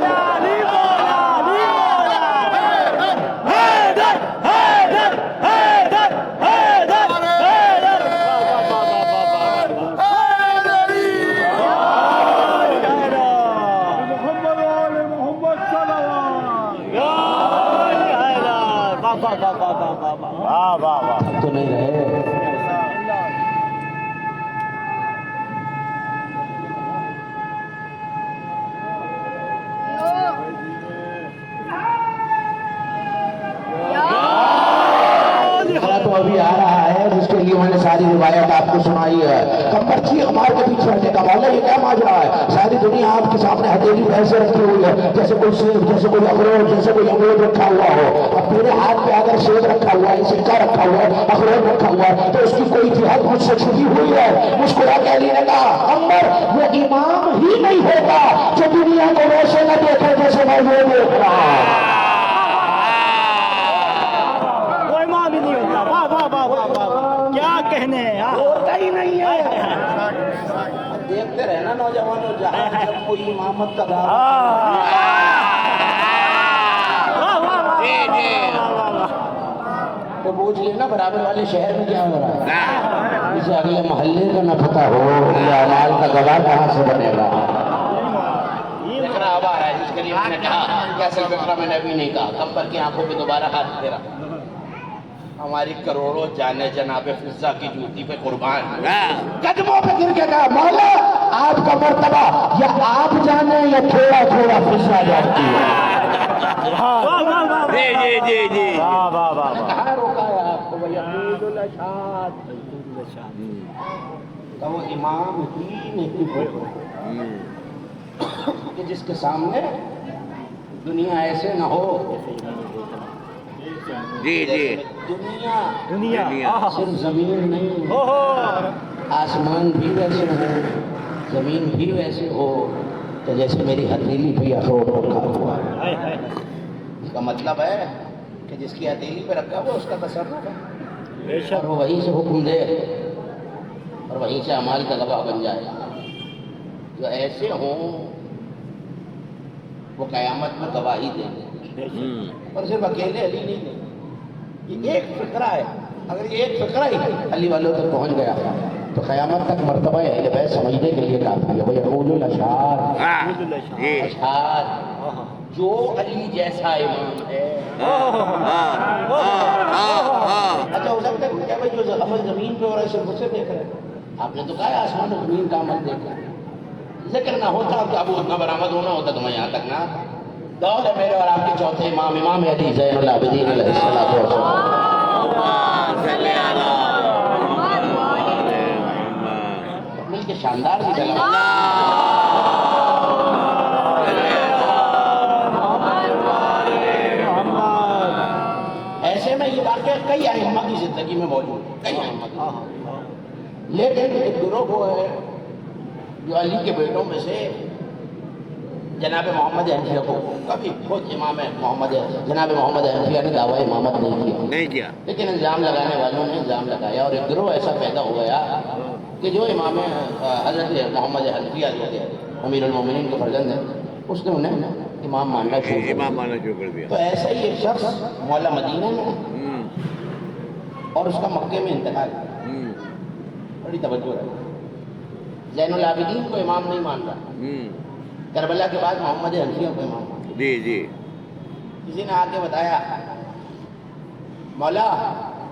کو سنائی ہے. قمر چیخ مار کے پیچھے ہٹے گا, مولا یہ کیا ماجرا ہے؟ ساری دنیا آپ کے سامنے ہتھیلی ایسے رکھی ہوئی ہے جیسے کوئی سیب, جیسے کوئی اخروٹ, جیسے کوئی امرود رکھا ہوا ہو. اب میرے ہاتھ پہ اگر سیب رکھا ہوا ہے, سکہ رکھا ہوا ہے, اخروٹ رکھا ہوا ہے, تو اس کی کوئی جہت مجھ سے چھپی ہوئی ہے. مسکرا کے علی نے کہا قمر وہ امام ہی نہیں ہوگا جو دنیا کو ویسے نہ دیکھے جیسے میں یہ دیکھ رہا ہوں. وہ امام ہی نہیں ہوتا. واہ واہ واہ واہ واہ, کیا کہنے ہیں, ہوتا ہی نہیں ہے. دیکھتے رہنا نوجوانوں, جہاں جب کوئی امامت کا تو پوچھ لینا برابر والے شہر میں کیا ہو رہا ہے. اسے اگلے محلے کا نہ پتہ ہو, یہ اعمال کا گواہ کہاں سے بنے گا. فکرہ اب آ رہا ہے جس کے لیے میں نے کہا کہ اصل فکرہ میں نے ابھی نہیں کہا. قمر کی آنکھوں پہ دوبارہ ہاتھ پھیرا. ہماری کروڑوں جانے جناب فضہ کی جوتی پہ قربان, قدموں پہ گر کے کہا مولا آپ کا مرتبہ یا آپ جانے یا تھوڑا تھوڑا فضہ جانتی ہے. جی جی جی جی. کہاں روکا ہے آپ کو بھیا؟ کہ وہ امام ہی نہیں ہوگا کہ جس کے سامنے دنیا ایسے نہ ہو. جی جی. دنیا صرف زمین نہیں, آسمان بھی ویسے ہو, زمین بھی ویسے ہو تو جیسے میری ہتھیلی پہ اخروٹ رکھا ہوا ہے. اس کا مطلب ہے کہ جس کی ہتھیلی پہ رکھا ہوا اس کا تصرف ہے, اور وہ وہیں سے حکم دے اور وہیں سے اعمال کا گواہ بن جائے. جو ایسے ہوں وہ قیامت میں گواہی دیں گے. اور صرف اکیلے علی نہیں دیں, یہ ایک فکرہ ہے. اگر یہ ایک فکرہ ہی علی والوں تک پہنچ گیا تو قیامت تک مرتبہ اہل بیت سمجھنے کے لیے کافی ہے. وہ یقول الاشعار, اشعار جو علی جیسا امام ہے. اچھا ہو سکتا ہے کیا بھائی جو عمل زمین پہ ہو رہا ہے صرف اسے دیکھ رہے ہیں؟ آپ نے تو کہا آسمان و زمین کا عمل دیکھ رہے ہیں. ذکر نہ ہوتا تو ابو اتنا برآمد ہونا ہوتا تو میں یہاں تک نہ. دور ہے میرے اور آپ کے چوتھے امام, امام علی زین العابدین علیہ السلام. مل کے شاندار بھی چلا. ایسے میں یہ واقعہ کئی ائمہ کی زندگی میں موجود ہے, کئی ائمہ کی. لیکن ایک گروہ وہ ہے جو علی کے بیٹوں میں سے جناب محمد حنفیہ کو, کبھی خود امام محمد جناب محمد حنفیہ نے دعویٰ امامت نہیں کیا, لیکن الزام لگانے والوں نے الزام لگایا اور ایک گروہ ایسا پیدا ہو گیا کہ جو امام حضرت محمد حنفیہ جو تھے امیر المومنین کے فرزند ہیں, اس نے انہیں امام ماننا شروع کر دیا. تو ایسا ہی ایک شخص مولا مدینہ میں اور اس کا مکے میں انتقال, بڑی توجہ رہی. زین العابدین کو امام نہیں مان رہا, کربلا کے بعد محمد حنفیہ کو امام مان رہا. جی جی. کسی نے آ کے بتایا مولا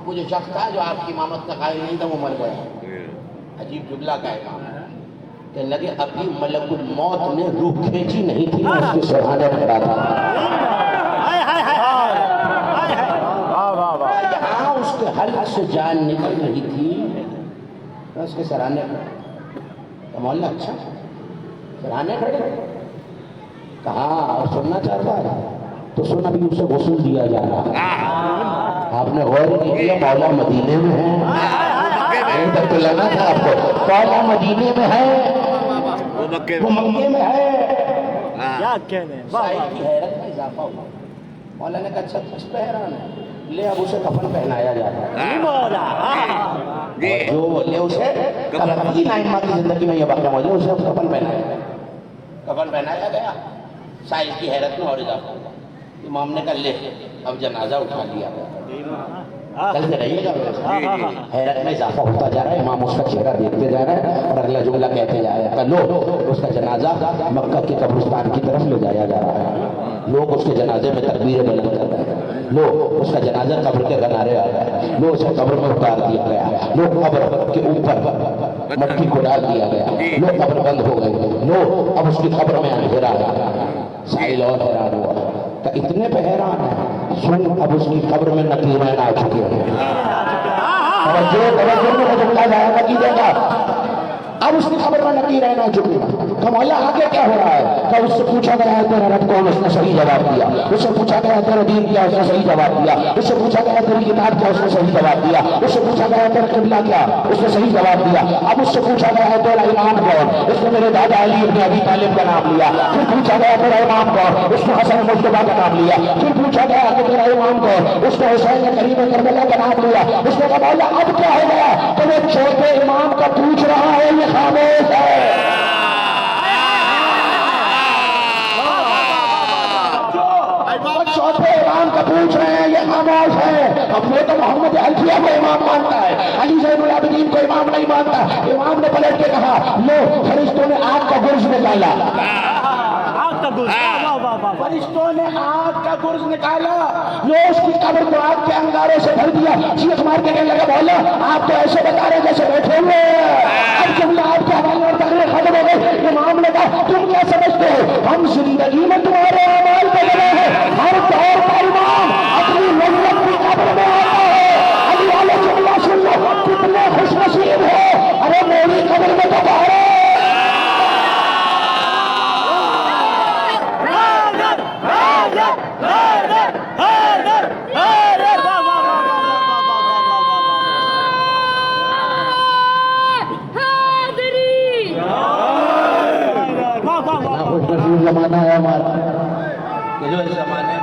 وہ جو شخص تھا جو آپ کی امامت کا قائل نہیں تھا وہ مر گیا. عجیب جملہ کا امام کہنے لگے ابھی ملک الموت نے روح کھینچی نہیں تھی, اس کے سرحانے کھڑا تھا. یہاں اس کے حلق سے جان نکل رہی تھی, اس کے سرانے کھڑے. مولا اچھا سرانے کھڑے, کہاں اور سننا چاہتا ہے تو سن, ابھی اسے غسل دیا جا رہا. آپ نے غور نہیں کیا مولا مدینے میں ہے, تک تو لگا تھا آپ کو مولا مدینے میں ہے, وہ مکے میں ہے. کیا کہنے ہیں. سائل کی حیرت میں اضافہ ہوا. مولا نے کہا اچھا کس پہ حیران ہے, لے اب اسے کفن پہنایا جا رہا ہے. جو لے اسے تین ائمہ کی زندگی میں یہ واقعہ موجود ہے, اسے کفن پہنایا گیا. کفن پہنایا گیا, سائل کی حیرت میں اور اضافہ ہوا. امام نے کہا لے اب جنازہ اٹھا لیا گیا. چلتے رہیے گا. حیرت میں اضافہ ہوتا جا رہا ہے, امام اس کا چہرہ دیکھتے جا رہے ہیں اور اگلا جملہ کہتے جا رہے ہیں لو اس کا جنازہ مکہ کے قبرستان کی طرف لے جایا جا رہا ہے. لوگ اس کے جنازے میں تکبیریں بلند کر رہے ہیں. لو اس کا جنازہ قبر کے کنارے آ گیا, لو اسے قبر میں اتار دیا گیا, لو قبر کے اوپر مٹی کو ڈال دیا گیا, لو قبر بند ہو گئی, لو اب اس کی قبر میں اندھیرا ہے. سائل اور حیران ہوا کہ اتنے پہ حیران ہے, سن اب اس کی قبر میں نقیرین آ چکے ہیں. اور جو توجہ میں جملہ ضائع نہ کیجیے گا. اب اس کی خبر میں نکی رہنا چکی تو مولا آگے کیا ہو رہا ہے. تو اس سے پوچھا گیا ہے تیرا رب کون, اس نے صحیح جواب دیا. اس سے پوچھا گیا تیرا دین کیا, اس نے صحیح جواب دیا. اس سے پوچھا گیا تیری کتاب کیا, اس نے صحیح جواب دیا. اس سے پوچھا گیا تیرا قبلہ کیا, اس نے صحیح جواب دیا. اب اس سے پوچھا گیا ہے تیرا امام کون, اس نے میرے دادا علی ابن ابی طالب کا نام لیا. پھر پوچھا گیا تیرا امام کون, اس نے حسن مصطفیٰ کا نام لیا. پھر پوچھا گیا کہ تیرا امام کون, اس نے حسین کریم کربلا کا نام لیا. اس نے کہا مولا اب کیا ہو گیا, تو وہ چھوٹے امام کا پوچھ رہا ہے, یہ خاموش ہے. چوتھے امام کا پوچھ رہے ہیں, یہ خاموش ہے. اب یہ تو محمد الفیہ کو امام مانتا ہے, علی زین العابدین کو امام نہیں مانتا. امام نے پلٹ کے کہا لو فرشتوں نے آگ کا گرز نکالا. فرشتوں نے آگ کا گرز نکالا, لو اس کی قبر کو آگ کے انگاروں سے بھر دیا. چیخ مار کے کہنے لگا مولا آپ تو ایسے بتا رہے جیسے بیٹھے ہوئے. اب جملہ آپ کے حوالے اور تقریر ختم ہو گئی. امام نے کہا تم کیا سمجھتے ہو, ہم زندگی میں تمہارے اعمال پہ لگے ہیں. ہر دور کا امام اپنی نبوت کی قبر میں آتا ہے. علی والے جملہ سن لو, کتنے خوش نصیب ہو, ارے میری قبر میں تو باہر زمانہ ہے ہمارا. یہ جو زمانے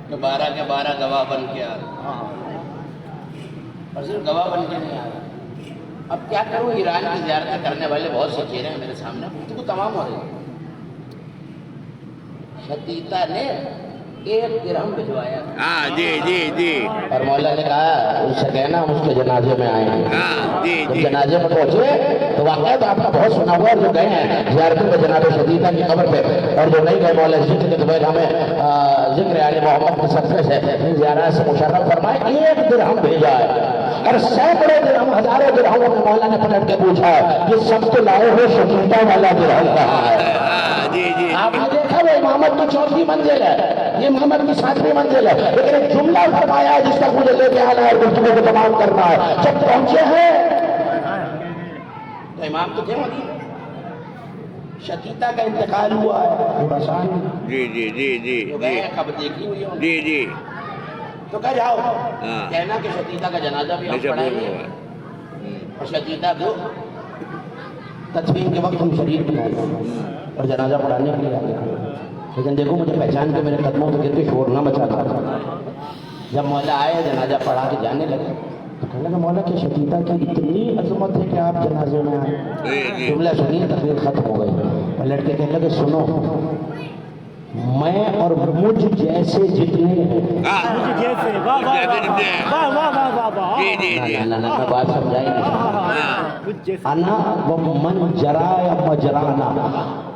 کہ 12 کے 12 گواہ بن کے آ رہے, اور صرف گواہ بن کے نہیں آ رہے. اب کیا کروں, ایران کی زیارتیں کرنے والے بہت سے چہرے ہیں میرے سامنے, تو تمام ہو رہے. شتیتا نے 1 درہم بھجوایا. جی جی جی. اور مولا نے کہا اس سے کہنا ہم اس کے جنازے میں آئے ہیں. جب جنازے میں پہنچے تو واقعہ تو آپ کا بہت سنا ہوا, جو گئے ہیں زیارتوں میں جناب شتیتا کی قبر پہ, اور جو نہیں گئے مولا ذکر کے دوبارہ ہمیں ذکر آل محمد کے صدقے سے زیارت سے مشرف فرمائے. 1 درہم بھیجا ہے, اور سینکڑوں درہم, ہزاروں درہموں میں مولا نے پلٹ کے پوچھا یہ سب تو لائے ہو شتیتا والا درہم کہاں ہے. آپ نے دیکھا وہ امامت کی 4تھی منزل ہے, یہ محمد کی 7ویں منزل ہے, لیکن ایک جملہ فرمایا ہے جس کا مجھے لے کے آنا ہے, گفتگو کو تمام کرنا ہے. جب پہنچے ہیں تو امام تو تھے مدینے, شتیتا کا انتقال ہوا ہے خراسان. جی جی جی جی جو گئے ہیں خبر دیکھی ہوئی ہے جی جی. تو کہہ جاؤ کہنا کہ شتیتا کا جنازہ بھی ہم پڑھائیں گے, اور شتیتا کو تدفین کے وقت ہم شریف بھی آئے اور جنازہ پڑھانے کے لیے آئے. لیکن دیکھو مجھے پہچان کے میرے قدموں سے گر کے شور نہ مچا تھا. جب مولا آئے جنازہ پڑھا کے جانے لگے تو کہنے لگا مولا کہ شتیتا کی اتنی عظمت ہے کہ آپ جنازے میں آئے. جملہ سنیے تقریر ختم ہو گئی. پلٹ کے کہنے لگے سنو, میں اور مجھ جیسے جتنے ہیں, میں بات سمجھائی نہیں, انا و من جرا یا مجرانا,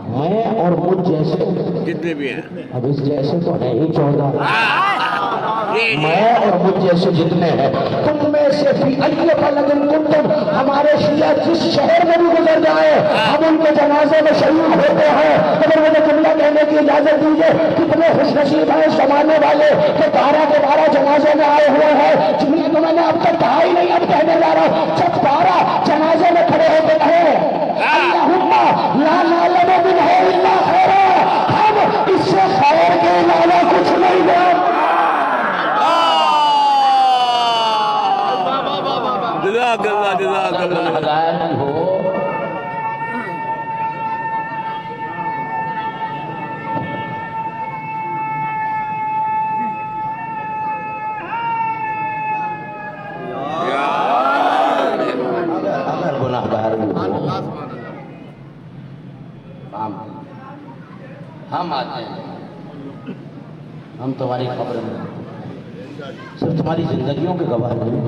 میں اور مجھ جیسے جتنے بھی ہیں. اب اس جیسے تو ہے ہی 14, میں اور مجھ جیسے جتنے ہیں. تم میں سے بھی علی فلگن کنتم, ہمارے شیعہ جس شہر میں بھی گزر جائے ہم ان کے جنازے میں شریک ہوتے ہیں. اگر مجھے جملہ کہنے کی اجازت دیجیے, کتنے خوش نصیب ہیں زمانے والے کہ 12 کے 12 جنازے میں آئے ہوئے ہیں. جملے تو میں نے اب تک کہا ہی نہیں, اب کہنے جا رہا ہوں. جب 12 جنازے میں کھڑے ہوتے ہیں اللہم لا نعلم منہ الا خیرا, ہم اس سے خیر کے علاوہ کچھ نہیں جانتے. جزاک اللہ جزاک اللہ. ہدایت ہو اگر گناہگار ہم آتے ہیں, ہم تمہاری خبر میں صرف تمہاری زندگیوں کے گواہ نہیں,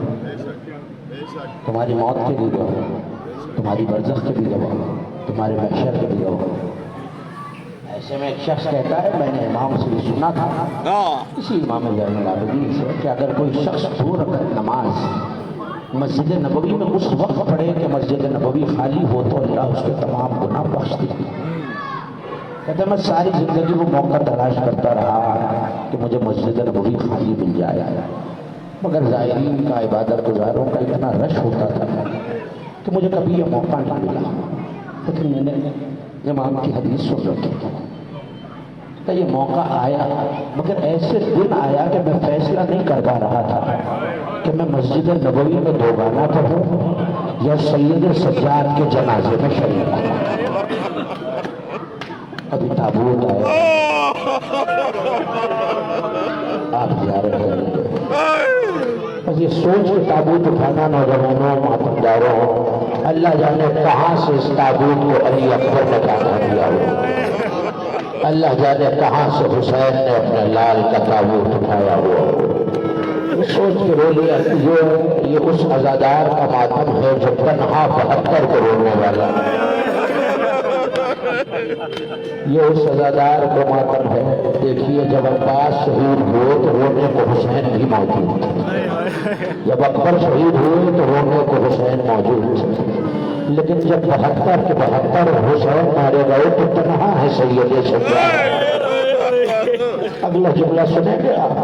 تمہاری موت کے بھی گواہ. تمہاری برزخ کے بھی گواہ، تمہارے محشر کے بھی گواہ۔ ایسے میں ایک شخص کہتا ہے، میں نے امام سے یہ سنا تھا، اسی امام زین العابدین سے، کہ اگر کوئی شخص 2 رکعت نماز مسجد نبوی میں اس وقت پڑھے کہ مسجد نبوی خالی ہو تو اللہ اس کے تمام گناہ بخش دے۔ کہتے ہیں میں ساری زندگی وہ موقع تلاش کرتا رہا کہ مجھے مسجد نبوی خالی مل جائے، مگر زائرین کا، عبادت گزاروں کا اتنا رش ہوتا تھا کہ مجھے کبھی یہ موقع نہیں ملا۔ لیکن میں نے امام کی حدیث سن رکھی کہ یہ موقع آیا، مگر ایسے دن آیا کہ میں فیصلہ نہیں کر پا رہا تھا کہ میں مسجد نبوی میں 2 گانا پڑھوں یا سید سجاد کے جنازے میں شریک ہوں۔ ابھی تابوت آیا، آپ زیارت کریں گے، بس یہ سوچ کے تابوت اٹھانا نوجوانوں، ماتمداروں، اللہ جانے کہاں سے اس تابوت کو علی اکبر نے باندھ دیا ہو، اللہ جانے کہاں سے حسین نے اپنے لال کا تابوت اٹھایا ہوا ہو۔ یہ سوچ کے رو لیا کہ یہ اس عزادار کا ماتم ہے جو تنہا 72 کو رونے والا ہے، یہ اس عزادار کو ماتم ہے۔ دیکھیے جب عباس شہید ہوئے تو رونے کو حسین بھی موجود تھے، جب اکبر شہید ہوئے تو رونے کو حسین موجود تھے، لیکن جب 72 کے 72 حسین مارے گئے تو تنہا ہے سید سجاد۔ اگلا جملہ سنیں گے آپ،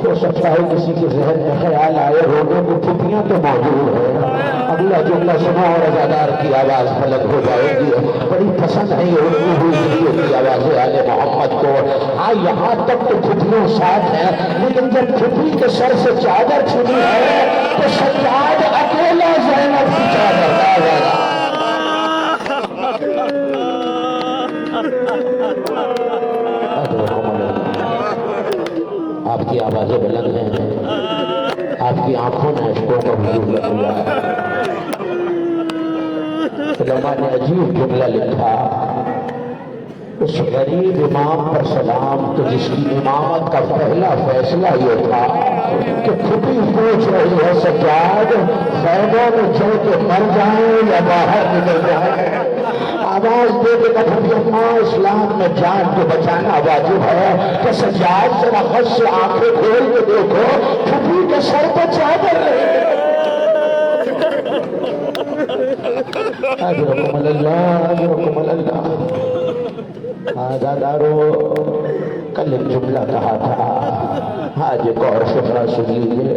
ہو سکتا ہے کسی کے ذہن میں خیال آئے رونے کو پھپیاں تو موجود ہے۔ اگلا جملہ سنا اور عزادار کی آواز بلند ہو جائے گی، بڑی پسند ہے یہ اردو ہوئی کی آواز آل محمد کو۔ ہاں یہاں تک تو پھپیاں ساتھ ہیں، لیکن جب پھپی کے سر سے چادر چھنی ہے تو سجاد اکیلا زینب کی چادر داغا۔ آپ کی آوازیں بلند ہیں، آپ کی آنکھوں نے عشقوں کا حضور لگ لیا ہے۔ علماء نے عجیب جملہ لکھا، اس غریب امام پر سلام تو جس کی امامت کا پہلا فیصلہ یہ تھا کہ پھپی پوچھ رہی ہے سجاد خیموں میں چل کے مر جائیں یا باہر نکل جائیں، آواز دے کے کہتی اماں اسلام میں جان کو بچانا واجب ہے کہ سجاد ذرا خود سے آنکھیں کھول کے دیکھو پھپی کے سر پہ چادر نہیں۔ اجرکم اللہ، اجرکم اللہ۔ عزادارو کل ایک جملہ کہا تھا، آج ایک اور شفرہ سن لیجیے،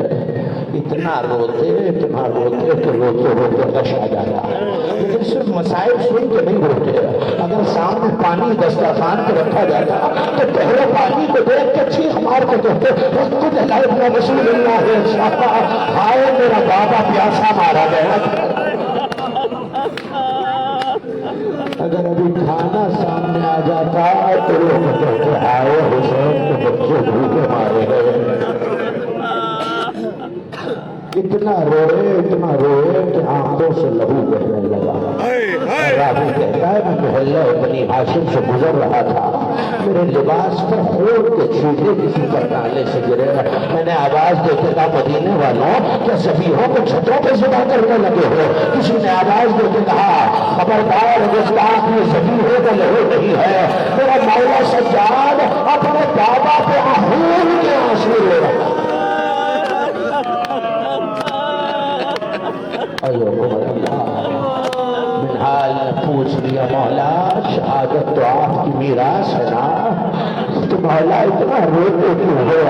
اتنا روتے کہ روتے روتے غش آ جاتا، لیکن صرف مسائل سن کے نہیں روتے۔ اگر سامنے پانی دسترخوان پہ رکھا جاتا تو پہلے پانی کو دیکھ کے چیخ مار کے کہتے خود ابن رسول اللہ ہائے میرا بابا پیاسا مارا گیا۔ اگر ابھی کھانا سامنے آ جاتا تو لوگ کہتے آئے حسین کے بچے بھوکے مارے گئے۔ اتنا روئے کہ آنکھوں سے لہو بہنے لگا۔ راوی کہتا ہے میں محلہ بنی ہاشم سے گزر رہا تھا، میرے لباس پر خون کے چھوٹے کسی پر نالے سے گرے، میں نے آواز دیتے کہا مدینے والوں کیا ذبیحوں کو چھتوں پہ ذبح کرنے لگے ہو؟ کسی نے آواز دیتے کہا خبردار گستاخ یہ ذبیحوں کا لہو نہیں ہے، میرا مولا سجاد اپنے بابا پہ خون کے آنسو لے رہا۔ منحال نے پوچھ لیا مولا شہادت تو آپ کی میراث ہے نا، تو مولا اتنا روتے کیوں ہو؟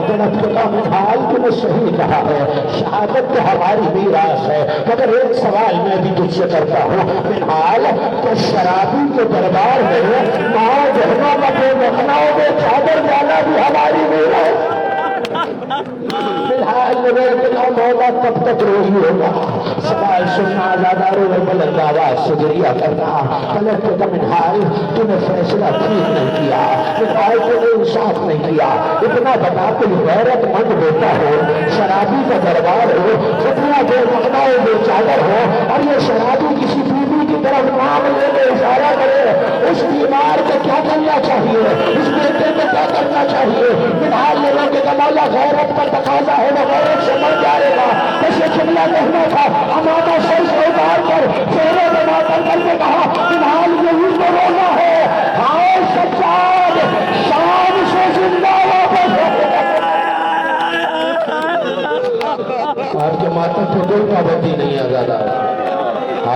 جناب کہا منحال تم نے صحیح کہا ہے، شہادت تو ہماری میراث ہے، مگر ایک سوال میں بھی تجھ سے کرتا ہوں منحال، تو شرابی کے دربار میں ماں بہنوں کا جو رکھناؤں میں چادر ڈالا بھی ہماری میراث۔ فلحال مولا تب تک روزی ہوگا، سوال سننا عزاداروں میں بلند آواز سے گریہ کرنا، پلٹ کے منحال تم نے فیصلہ ٹھیک نہیں کیا، منحال تم نے انصاف نہیں کیا، اتنا بتا کوئی غیرت مند بیٹا ہو، شرابی کا دربار ہو، فتنہ بے مقنعہ بے چادر ہو، اور یہ شرابی کسی بیوی کی طرف معاملے میں اشارہ کرے، اس بیمار کو کیا کرنا چاہیے، اس بیٹے کو کیا کرنا چاہیے؟ منحال لوگوں کے مولا غیرت کا تقاضا ہے وہ غیرت سے مر جائے گا، بس یہ جملہ کہنا تھا امامہ سر سے اتار کر